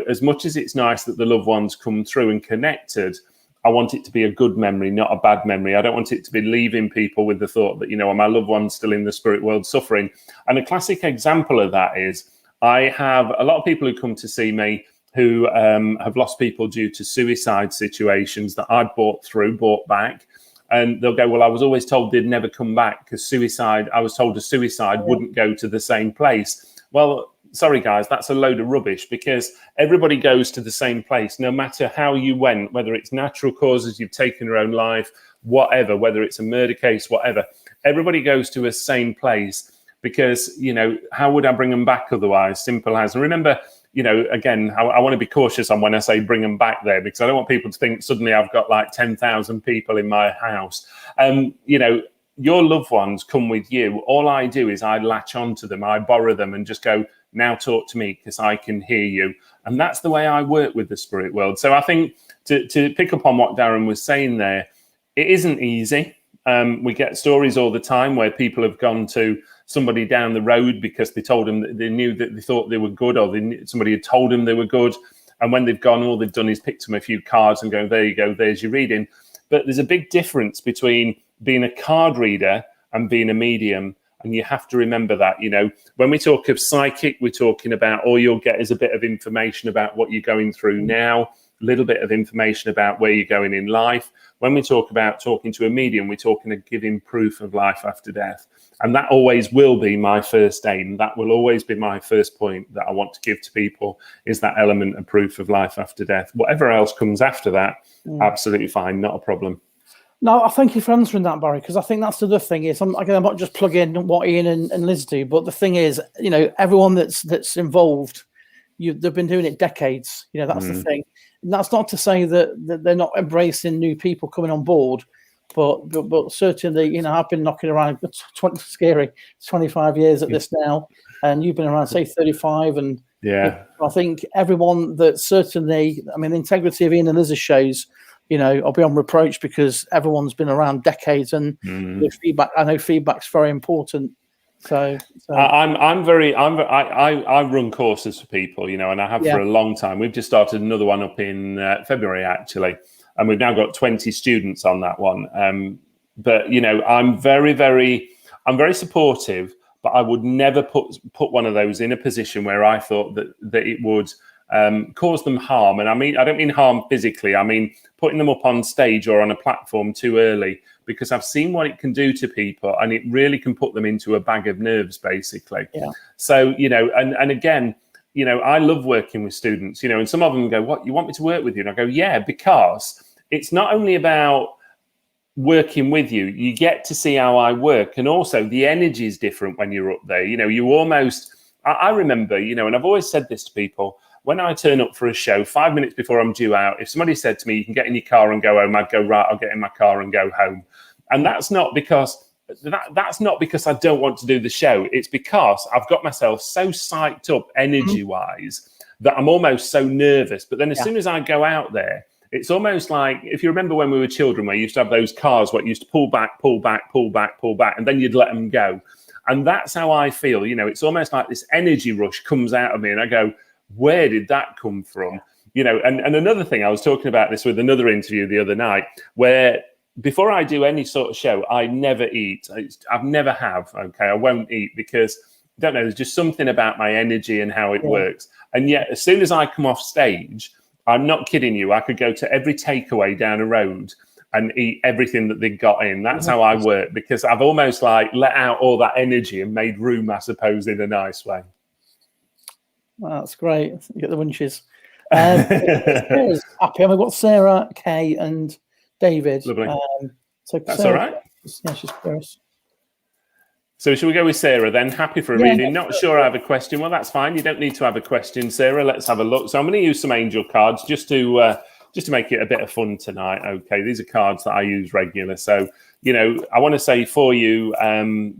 as much as it's nice that the loved ones come through and connected, I want it to be a good memory, not a bad memory. I don't want it to be leaving people with the thought that, my loved one's still in the spirit world suffering. And a classic example of that is I have a lot of people who come to see me who have lost people due to suicide situations that I brought back. And they'll go, well, I was always told they'd never come back because I was told a suicide wouldn't go to the same place. Well, sorry, guys, that's a load of rubbish because everybody goes to the same place, no matter how you went, whether it's natural causes, you've taken your own life, whatever, whether it's a murder case, whatever. Everybody goes to a same place because, how would I bring them back otherwise? Simple as. And remember, again, I want to be cautious on when I say bring them back there because I don't want people to think suddenly I've got like 10,000 people in my house. your loved ones come with you, all I do is I latch onto them, I borrow them and just go, now talk to me because I can hear you. And that's the way I work with the spirit world. So I think to pick up on what Darren was saying there, it isn't easy. We get stories all the time where people have gone to somebody down the road because they told them that they knew that they thought they were good, or somebody had told them they were good. And when they've gone, all they've done is picked them a few cards and go, there you go, there's your reading. But there's a big difference between being a card reader and being a medium. And you have to remember that, you know, when we talk of psychic, we're talking about all you'll get is a bit of information about what you're going through now, a little bit of information about where you're going in life. When we talk about talking to a medium, we're talking of giving proof of life after death. And that always will be my first aim. That will always be my first point that I want to give to people, is that element of proof of life after death. Whatever else comes after that, absolutely fine, not a problem. No, I thank you for answering that, Barry, because I think that's the other thing is, I'm not just plugging what Ian and Liz do, but the thing is, you know, everyone that's involved, they've been doing it decades. You know, that's the thing. And that's not to say that they're not embracing new people coming on board, but certainly, you know, I've been knocking around 25 years at this now, and you've been around, say, 35, and I think everyone that certainly, I mean, the integrity of Ian and Liz's shows, you know, I'll be on reproach because everyone's been around decades, and the feedback. I know feedback's very important. So I run courses for people, you know, and I have for a long time. We've just started another one up in February actually, and we've now got 20 students on that one. But you know, I'm very supportive, but I would never put one of those in a position where I thought that it would cause them harm. And I don't mean harm physically. I mean putting them up on stage or on a platform too early, because I've seen what it can do to people, and it really can put them into a bag of nerves, basically. Yeah. So, you know, and again, you know, I love working with students, you know, and some of them go, what, you want me to work with you? And I go, yeah, because it's not only about working with you, you get to see how I work. And also the energy is different when you're up there. You know, you almost, I remember, you know, and I've always said this to people, when I turn up for a show, 5 minutes before I'm due out, if somebody said to me, you can get in your car and go home, I'd go, right, I'll get in my car and go home. And that's not because I don't want to do the show. It's because I've got myself so psyched up energy-wise that I'm almost so nervous. But then as soon as I go out there, it's almost like, if you remember when we were children, where you used to have those cars what used to pull back, and then you'd let them go. And that's how I feel. You know, it's almost like this energy rush comes out of me, and I go, where did that come from? You know, and another thing, I was talking about this with another interview the other night, where before I do any sort of show, I never eat. I've never have, okay? I won't eat because, I don't know, there's just something about my energy and how it works. And yet, as soon as I come off stage, I'm not kidding you, I could go to every takeaway down the road and eat everything that they got in. That's how I work, because I've almost like let out all that energy and made room, I suppose, in a nice way. Well, that's great. You get the winches. Sarah's happy. We've got Sarah, Kay, and David. Lovely. So that's Sarah, all right. Yeah, she's curious. So should we go with Sarah then? Happy for a reading. Not sure I have a question. Well, that's fine. You don't need to have a question, Sarah. Let's have a look. So I'm going to use some angel cards just to make it a bit of fun tonight. Okay, these are cards that I use regular. So, you know, I want to say for you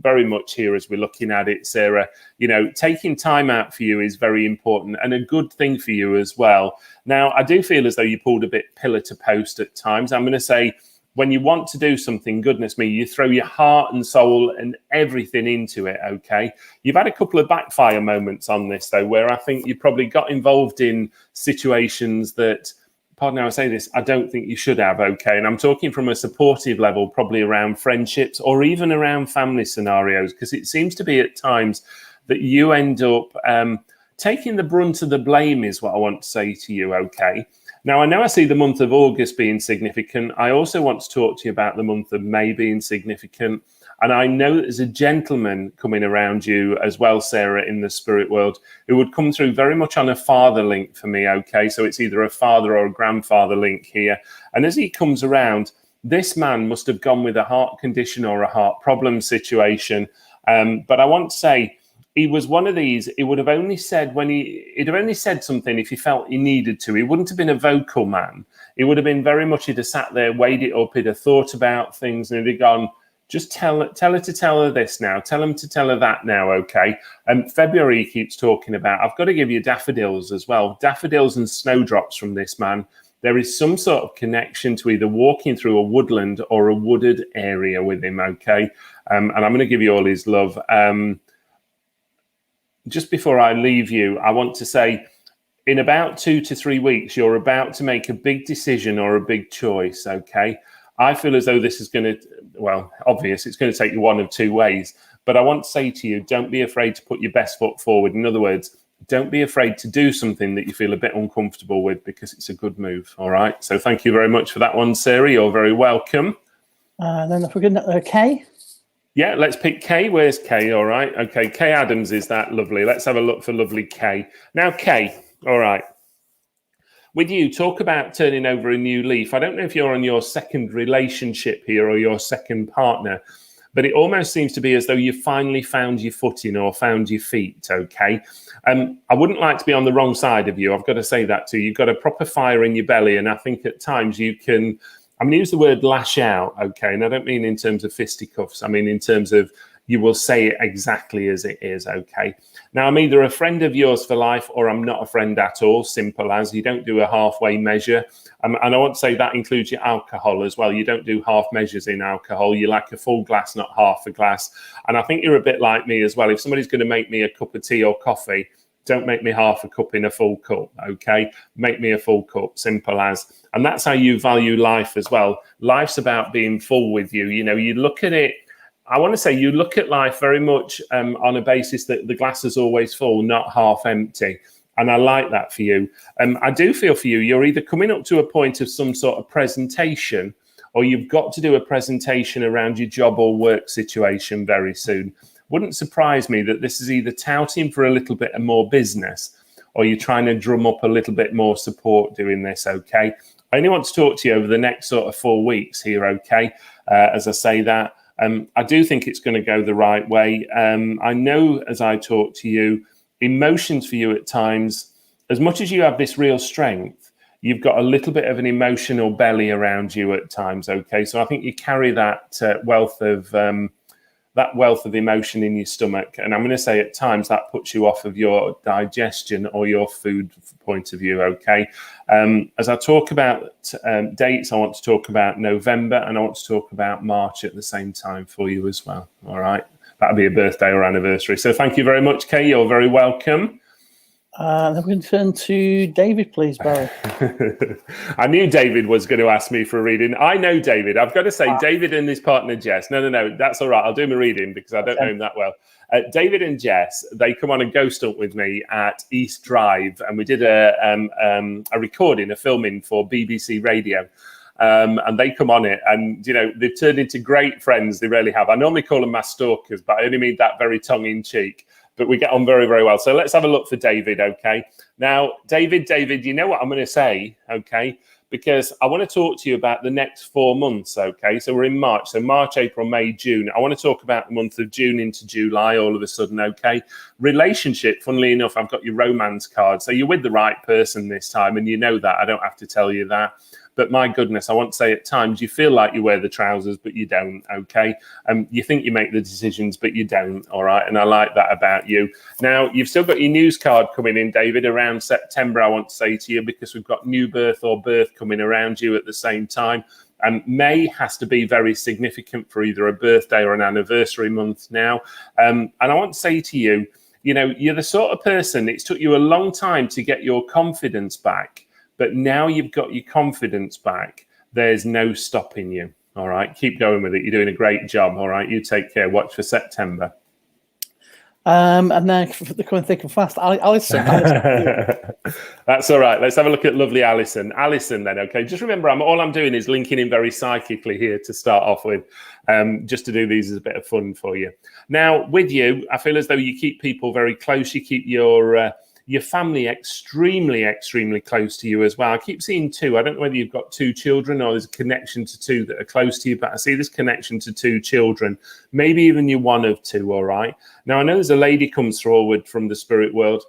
very much here as we're looking at it, Sarah, you know, taking time out for you is very important and a good thing for you as well. Now, I do feel as though you pulled a bit pillar to post at times. I'm going to say, when you want to do something, goodness me, you throw your heart and soul and everything into it, okay? You've had a couple of backfire moments on this, though, where I think you probably got involved in situations that, pardon how I say this, I don't think you should have, okay? And I'm talking from a supportive level, probably around friendships or even around family scenarios, because it seems to be at times that you end up taking the brunt of the blame is what I want to say to you, okay? Now, I know I see the month of August being significant. I also want to talk to you about the month of May being significant. And I know that there's a gentleman coming around you as well, Sarah, in the spirit world, who would come through very much on a father link for me, okay? So it's either a father or a grandfather link here. And as he comes around, this man must have gone with a heart condition or a heart problem situation. But I want to say, he was one of these, he would have only said he'd have only said something if he felt he needed to. He wouldn't have been a vocal man. He would have been very much, he'd have sat there, weighed it up, he'd have thought about things, and he'd have gone, just tell her to tell her this now. Tell him to tell her that now, okay? February he keeps talking about. I've got to give you daffodils as well. Daffodils and snowdrops from this man. There is some sort of connection to either walking through a woodland or a wooded area with him, okay? And I'm going to give you all his love. Just before I leave you, I want to say, in about 2 to 3 weeks, you're about to make a big decision or a big choice, okay? I feel as though this is going to, well, obvious, it's going to take you one of two ways. But I want to say to you, don't be afraid to put your best foot forward. In other words, don't be afraid to do something that you feel a bit uncomfortable with, because it's a good move, all right? So thank you very much for that one, Sarah. You're very welcome. Then if we're good, Kay? Yeah, let's pick Kay. Where's Kay? All right. Okay, Kay Adams is that lovely. Let's have a look for lovely Kay. Now, Kay, all right. With you, talk about turning over a new leaf. I don't know if you're on your second relationship here or your second partner, but it almost seems to be as though you finally found your footing or found your feet, okay? I wouldn't like to be on the wrong side of you. I've got to say that to you. You've got a proper fire in your belly, and I think at times you can, I'm going to use the word lash out, okay? And I don't mean in terms of fisticuffs. I mean in terms of you will say it exactly as it is, okay? Now, I'm either a friend of yours for life or I'm not a friend at all, simple as. You don't do a halfway measure. And I want to say that includes your alcohol as well. You don't do half measures in alcohol. You like a full glass, not half a glass. And I think you're a bit like me as well. If somebody's going to make me a cup of tea or coffee, don't make me half a cup in a full cup, okay? Make me a full cup, simple as. And that's how you value life as well. Life's about being full with you. You know, you look at it, I want to say you look at life very much on a basis that the glass is always full, not half empty. And I like that for you. I do feel for you, you're either coming up to a point of some sort of presentation, or you've got to do a presentation around your job or work situation very soon. Wouldn't surprise me that this is either touting for a little bit of more business, or you're trying to drum up a little bit more support doing this, okay? I only want to talk to you over the next sort of 4 weeks here, okay? As I say that. I do think it's going to go the right way. I know as I talk to you, emotions for you at times, as much as you have this real strength, you've got a little bit of an emotional belly around you at times, okay? So I think you carry that wealth of emotion in your stomach. And I'm going to say at times that puts you off of your digestion or your food point of view, okay? As I talk about dates, I want to talk about November and I want to talk about March at the same time for you as well, all right? That'll be a birthday or anniversary. So thank you very much, Kay. You're very welcome. Then we're going to turn to David, please, Barry. I knew David was going to ask me for a reading. I know David. I've got to say, David and his partner, Jess. No, that's all right. I'll do him a reading because I don't know him that well. David and Jess, they come on and ghost hunt with me at East Drive. And we did a recording, a filming for BBC Radio. And they come on it and, you know, they've turned into great friends. They really have. I normally call them my stalkers, but I only mean that very tongue in cheek. But we get on very, very well. So let's have a look for David, okay? Now, David, you know what I'm going to say, okay? Because I want to talk to you about the next 4 months, okay? So we're in March. So March, April, May, June. I want to talk about the month of June into July all of a sudden, okay? Relationship, funnily enough, I've got your romance card. So you're with the right person this time, and you know that. I don't have to tell you that. But my goodness, I want to say at times you feel like you wear the trousers, but you don't, okay? You think you make the decisions, but you don't, all right? And I like that about you. Now, you've still got your news card coming in, David, around September, I want to say to you, because we've got new birth or birth coming around you at the same time. May has to be very significant for either a birthday or an anniversary month now. And I want to say to you, you know, you're the sort of person, it's took you a long time to get your confidence back. But now you've got your confidence back, there's no stopping you, all right? Keep going with it. You're doing a great job, all right? You take care. Watch for September. And then they're coming thick and fast. Alison. That's all right. Let's have a look at lovely Alison. Alison then, okay? Just remember, all I'm doing is linking in very psychically here to start off with, just to do these as a bit of fun for you. Now, with you, I feel as though you keep people very close. You keep your family extremely, extremely close to you as well. I keep seeing 2. I don't know whether you've got 2 children or there's a connection to 2 that are close to you, but I see this connection to 2 children. Maybe even you're one of 2, all right? Now, I know there's a lady comes forward from the spirit world.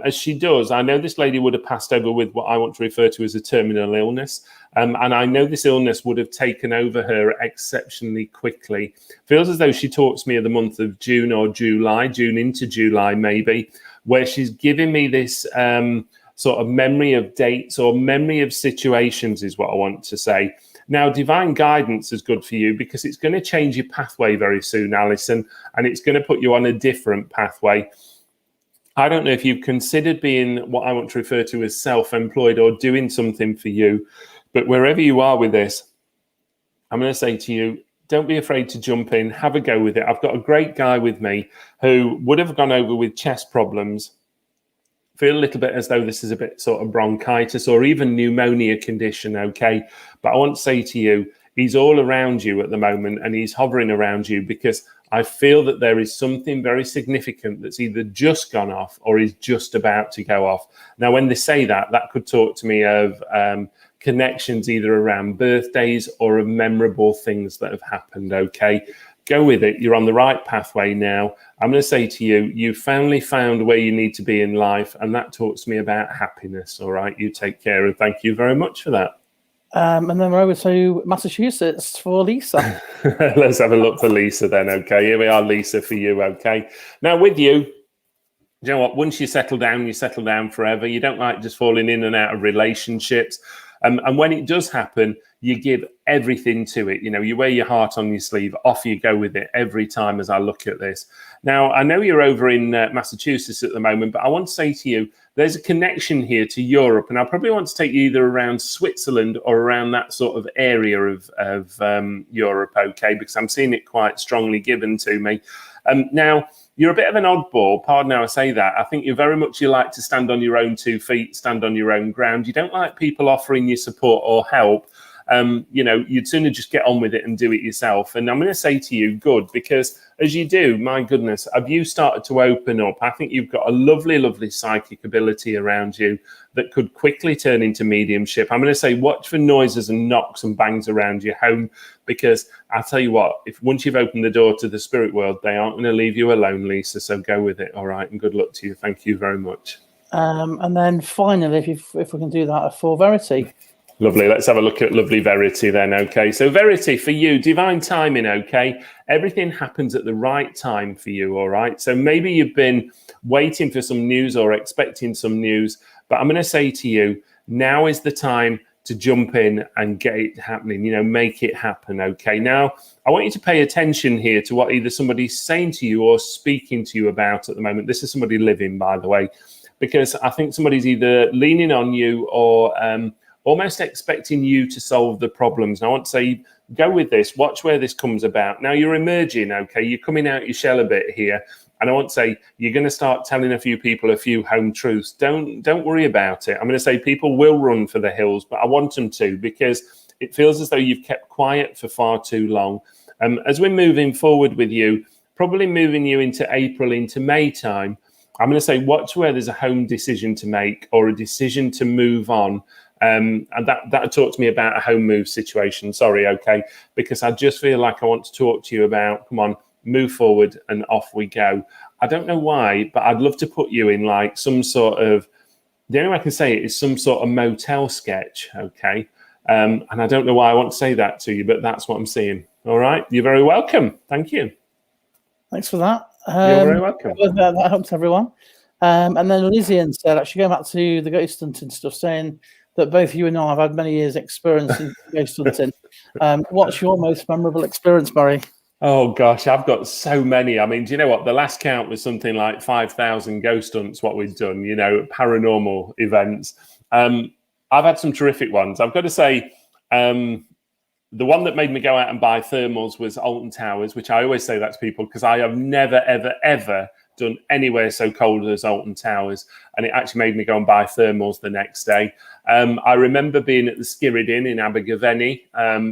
As she does, I know this lady would have passed over with what I want to refer to as a terminal illness. And I know this illness would have taken over her exceptionally quickly. Feels as though she talks to me of the month of June or July, June into July maybe, where she's giving me this sort of memory of dates or memory of situations is what I want to say. Now, divine guidance is good for you because it's going to change your pathway very soon, Alison, and it's going to put you on a different pathway. I don't know if you've considered being what I want to refer to as self-employed or doing something for you, but wherever you are with this, I'm going to say to you, don't be afraid to jump in, have a go with it. I've got a great guy with me who would have gone over with chest problems, feel a little bit as though this is a bit sort of bronchitis or even pneumonia condition, okay? But I want to say to you, he's all around you at the moment and he's hovering around you because I feel that there is something very significant that's either just gone off or is just about to go off. Now, when they say that, that could talk to me of connections either around birthdays or of memorable things that have happened, okay? Go with it. You're on the right pathway now. I'm going to say to you, you finally found where you need to be in life, and that talks to me about happiness, all right? You take care, and thank you very much for that. And then we're over to Massachusetts for Lisa. Let's have a look for Lisa then, okay? Here we are, Lisa, for you, okay? Now, with you, do you know what? Once you settle down forever. You don't like just falling in and out of relationships. And when it does happen, you give everything to it. You know, you wear your heart on your sleeve. Off you go with it every time as I look at this. Now, I know you're over in Massachusetts at the moment, but I want to say to you, there's a connection here to Europe. And I probably want to take you either around Switzerland or around that sort of area of Europe, okay? Because I'm seeing it quite strongly given to me. Now, you're a bit of an oddball, pardon how I say that. I think you like to stand on your own 2 feet, stand on your own ground. You don't like people offering you support or help. You know, you'd sooner just get on with it and do it yourself. And I'm going to say to you, good, because as you do, my goodness, have you started to open up? I think you've got a lovely, lovely psychic ability around you that could quickly turn into mediumship. I'm going to say watch for noises and knocks and bangs around your home, because I'll tell you what, if once you've opened the door to the spirit world, they aren't going to leave you alone, Lisa. So go with it. All right. And good luck to you. Thank you very much. And then finally, if we can do that for Verity. Lovely. Let's have a look at lovely Verity then, okay? So Verity, for you, divine timing, okay? Everything happens at the right time for you, all right? So maybe you've been waiting for some news or expecting some news, but I'm going to say to you, now is the time to jump in and get it happening, you know, make it happen, okay? Now, I want you to pay attention here to what either somebody's saying to you or speaking to you about at the moment. This is somebody living, by the way, because I think somebody's either leaning on you or almost expecting you to solve the problems. And I want to say, go with this, watch where this comes about. Now you're emerging, okay? You're coming out your shell a bit here. And I want to say, you're going to start telling a few people a few home truths. Don't worry about it. I'm going to say people will run for the hills, but I want them to, because it feels as though you've kept quiet for far too long. As we're moving forward with you, probably moving you into April, into May time, I'm going to say, watch where there's a home decision to make or a decision to move on. And that talked to me about a home move situation. Sorry, okay, because I just feel like I want to talk to you about, come on, move forward and off we go. I don't know why, but I'd love to put you in like some sort of, the only way I can say it is some sort of motel sketch, okay? And I don't know why I want to say that to you, but that's what I'm seeing. All right, you're very welcome. Thank you. Thanks for that. You're very welcome. That helps everyone. And then Lizzie said, actually going back to the ghost hunting stuff, saying that both you and I have had many years' experience in ghost hunting. What's your most memorable experience, Barry? Oh, gosh, I've got so many. I mean, do you know what? The last count was something like 5,000 ghost hunts, what we'd done, you know, paranormal events. I've had some terrific ones. I've got to say, the one that made me go out and buy thermals was Alton Towers, which I always say that to people because I have never, ever, ever done anywhere so cold as Alton Towers, and it actually made me go and buy thermals the next day. I remember being at the Skirrid Inn in Abergavenny,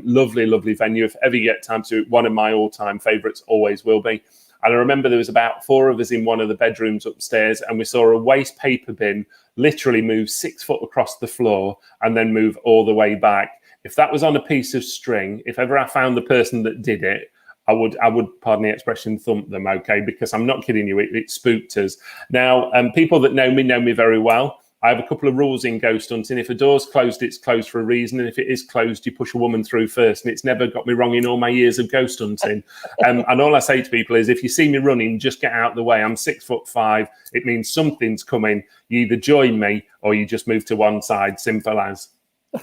lovely, lovely venue. If ever you get time to, one of my all-time favourites, always will be. And I remember there was about 4 of us in one of the bedrooms upstairs, and we saw a waste paper bin literally move 6 foot across the floor and then move all the way back. If that was on a piece of string, if ever I found the person that did it, I would, pardon the expression, thump them, okay? Because I'm not kidding you, it spooked us. Now, people that know me very well. I have a couple of rules in ghost hunting. If a door's closed, it's closed for a reason. And if it is closed, you push a woman through first. And it's never got me wrong in all my years of ghost hunting. And all I say to people is, if you see me running, just get out of the way. I'm 6'5". It means something's coming. You either join me or you just move to one side. Simple as.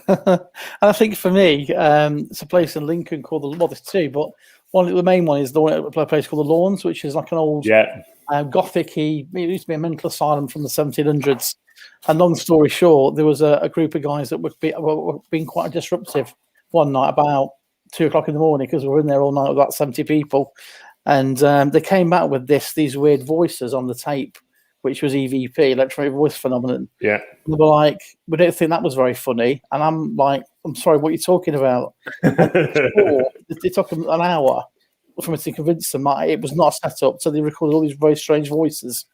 And I think for me, it's a place in Lincoln called there's two, but the main one is a place called the Lawns, which is like an old Gothic-y. It used to be a mental asylum from the 1700s. And long story short, there was a group of guys that were being quite disruptive one night about 2 o'clock in the morning, because we were in there all night with about 70 people, and they came back with these weird voices on the tape, which was EVP, electronic voice phenomenon. Yeah, and they were like, we don't think that was very funny, and I'm like, I'm sorry, what are you talking about? It took them an hour for me to convince them that it was not a setup, so they recorded all these very strange voices.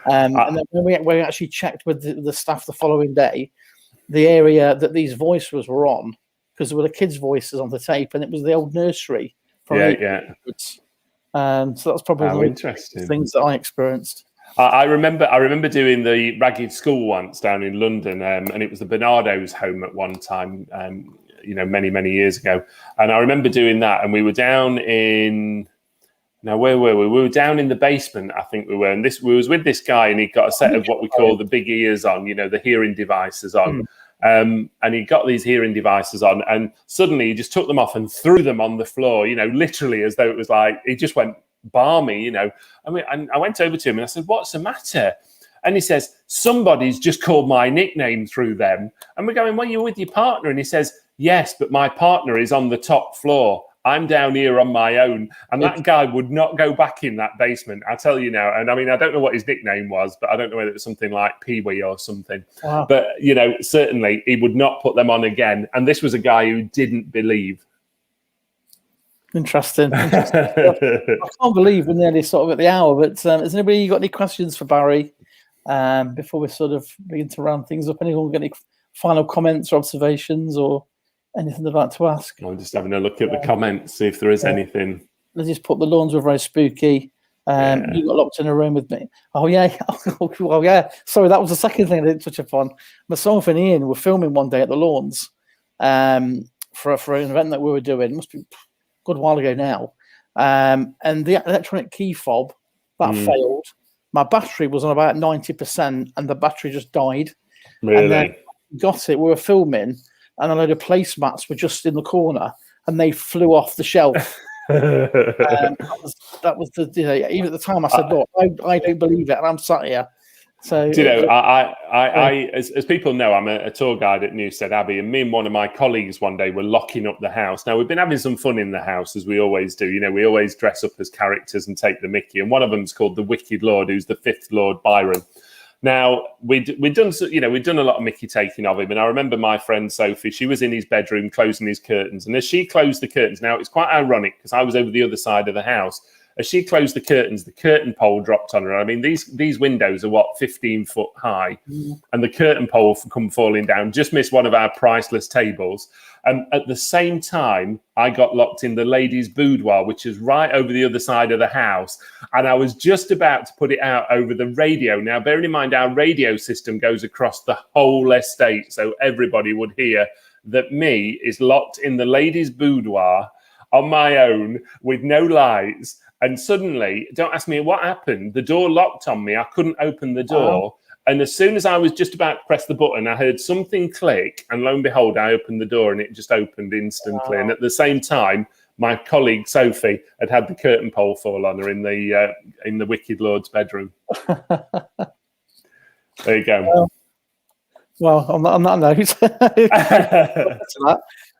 And then when we actually checked with the staff the following day, the area that these voices were on, because there were the kids' voices on the tape, and it was the old nursery. So that's probably the interesting things that I experienced. I remember doing the Ragged School once down in London, and it was the Bernardo's home at one time, many years ago. And I remember doing that, and we were down in. Now, where were we? We were down in the basement, I think we were. And we was with this guy, and he got a set of what we call the big ears on, the hearing devices on. And he got these hearing devices on, and suddenly he just took them off and threw them on the floor, literally as though it was like, he just went balmy, I mean, and I went over to him and I said, "What's the matter?" And he says, "Somebody's just called my nickname through them." And we're going, "Well, you're with your partner." And he says, "Yes, but my partner is on the top floor. I'm down here on my own." And that guy would not go back in that basement, I tell you now. And I mean, I don't know what his nickname was, but I don't know whether it was something like Pee-wee or something. Wow. But, certainly he would not put them on again. And this was a guy who didn't believe. Interesting. I can't believe we're nearly sort of at the hour, but has anybody got any questions for Barry before we sort of begin to round things up? Anyone got any final comments or observations or anything they'd like to ask? I'm just having a look at the comments, see if there is anything. Let's just put the Lawns were very spooky. You got locked in a room with me. Oh, yeah. Well, yeah. Sorry, that was the second thing I didn't touch upon. Myself and Ian were filming one day at the Lawns for an event that we were doing. It must be a good while ago now. And the electronic key fob, that failed. My battery was on about 90%, and the battery just died. Really? And then got it. We were filming, and a load of placemats were just in the corner, and they flew off the shelf. That was the even at the time I said, "Look, I don't believe it," and I'm sat here. So as people know, I'm a tour guide at Newstead Abbey, and me and one of my colleagues one day were locking up the house. Now, we've been having some fun in the house, as we always do. We always dress up as characters and take the mickey, and one of them's called the Wicked Lord, who's the fifth Lord Byron. Now, we'd done a lot of mickey taking of him, and I remember my friend Sophie, she was in his bedroom closing his curtains, and as she closed the curtains, now it's quite ironic because I was over the other side of the house. As she closed the curtains, the curtain pole dropped on her. I mean, these windows are 15 foot high, and the curtain pole come falling down, just missed one of our priceless tables. And at the same time, I got locked in the ladies' boudoir, which is right over the other side of the house. And I was just about to put it out over the radio. Now, bearing in mind, our radio system goes across the whole estate, so everybody would hear that me is locked in the ladies' boudoir on my own with no lights. And suddenly, don't ask me what happened, the door locked on me. I couldn't open the door. Wow. And as soon as I was just about to press the button, I heard something click, and lo and behold, I opened the door, and it just opened instantly. Wow. And at the same time, my colleague Sophie had the curtain pole fall on her in the Wicked Lord's bedroom. There you go. Well, on that note,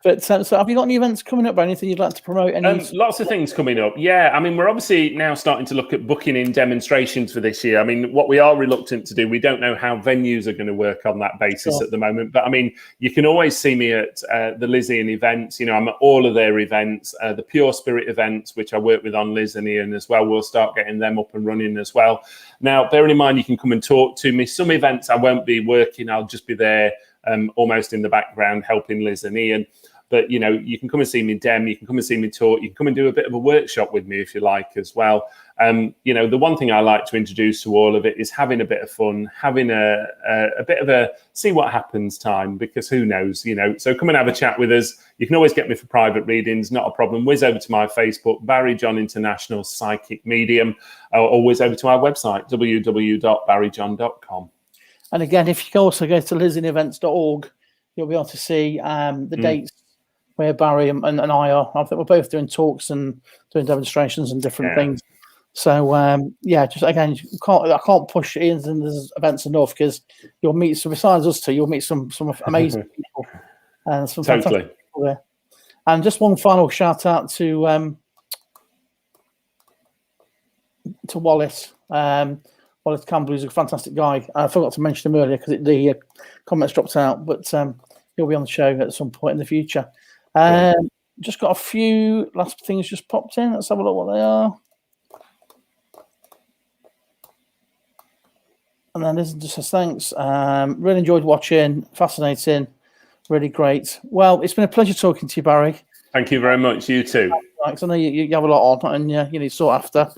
but so have you got any events coming up or anything you'd like to promote? Lots of things coming up. Yeah, I mean, we're obviously now starting to look at booking in demonstrations for this year. I mean, what we are reluctant to do, we don't know how venues are going to work on that basis at the moment. But I mean, you can always see me at the Liz Ian events. I'm at all of their events, the Pure Spirit events, which I work with on Liz and Ian as well. We'll start getting them up and running as well. Now, bearing in mind, you can come and talk to me. Some events I won't be working. I'll just be there almost in the background helping Liz and Ian. But, you know, you can come and see me dem, you can come and see me talk, you can come and do a bit of a workshop with me if you like as well. You know, the one thing I like to introduce to all of it is having a bit of fun, having a bit of a see what happens time, because who knows, you know. So come and have a chat with us. You can always get me for private readings, not a problem. Whiz over to my Facebook, Barrie John International Psychic Medium, or whiz over to our website, www.barriejohn.com. And again, if you can also go to lizinevents.org, you'll be able to see the dates where Barrie and I are. I think we're both doing talks and doing demonstrations and different things. So yeah, just again, I can't push Ian's and there's events enough, because you'll meet some, besides us two, you'll meet some amazing people and some fantastic people there. And just one final shout out to Wallace. Wallace Campbell, who's a fantastic guy. I forgot to mention him earlier because the comments dropped out, but he'll be on the show at some point in the future. Just got a few last things just popped in. Let's have a look what they are. And then this just says thanks. Really enjoyed watching. Fascinating. Really great. Well, it's been a pleasure talking to you, Barrie. Thank you very much. You too. Thanks. I know you have a lot on, and you need to sort after.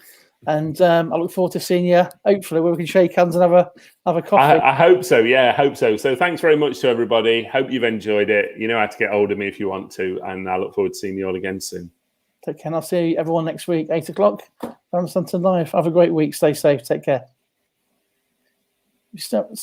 And I look forward to seeing you, hopefully, where we can shake hands and have a coffee. I hope so. Yeah, I hope so. So thanks very much to everybody. Hope you've enjoyed it. You know how to get hold of me if you want to. And I look forward to seeing you all again soon. Take care. And I'll see everyone next week, 8 o'clock. I'm Stanton Live. Have a great week. Stay safe. Take care.